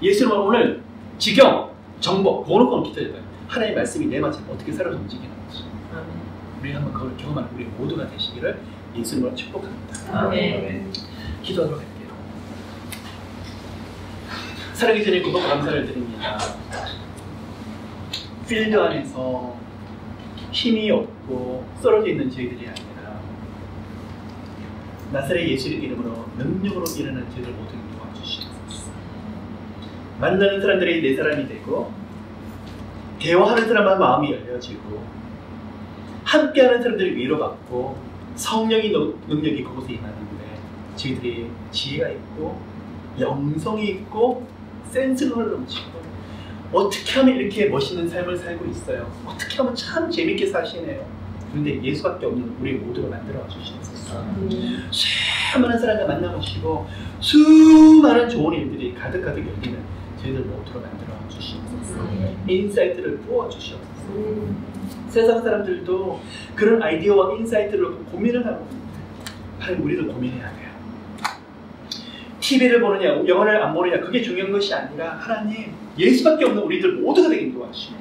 예수 이름으로 오늘 지경, 정복, 거룩한 기도해봐요. 하나님의 말씀이 내 마음에 어떻게 살아서 움직이는지. 우리 한번 그걸 경험하는 우리 모두가 되시기를 예수 이름으로 축복합니다.
아멘.
기도하도록 할게요. 살아기 전에 구독 감사를 드립니다. 필드 안에서 힘이 없고 썰어져 있는 저희들이 아니라 나사렛 예수 이름으로 능력으로 일어나는 저희들 모두 도와주시옵소서. 만나는 사람들이 내 사람이 되고 대화하는 사람만 마음이 열려지고 함께하는 사람들이 위로받고 성령의 능력이 그곳에 임하는데 저희들이 지혜가 있고 영성이 있고 센스가 넘치고 어떻게 하면 이렇게 멋있는 삶을 살고 있어요. 어떻게 하면 참 재밌게 사시네요. 그런데 예수밖에 없는 우리 모두가 만들어 주시옵소서. 수많은 사람과 만나보시고 수많은 좋은 일들이 가득가득 열리는 저희들 모두로 만들어 주시옵소서. 인사이트를 부어 주시옵소서. 세상 사람들도 그런 아이디어와 인사이트를 고민을 하고 있는데 하나님 우리도 고민해야 돼요. TV를 보느냐 영화를 안 보느냐 그게 중요한 것이 아니라 하나님 예수밖에 없는 우리들 모두가 되게 인도하시고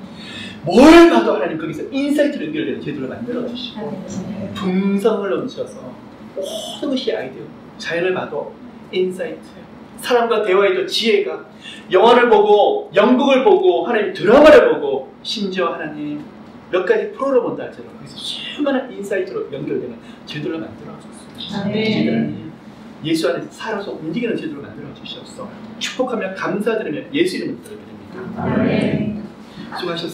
뭘 봐도 하나님 거기서 인사이트로 연결되는 제도를 만들어주시고 풍성을 넘쳐서 모든 것이 아이디어 자연을 봐도 인사이트 사람과 대화에도 지혜가 영화를 보고 영국을 보고 하나님 드라마를 보고 심지어 하나님 몇 가지 프로를 본다 할지라도 거기서 수많은 인사이트로 연결되는 제도를 만들어주셨어요. 예수 안에서 살아서 움직이는 제도를 만들어 주시옵소서. 축복하며 감사드리며 예수 이름으로 드립니다. 수고하셨습니다.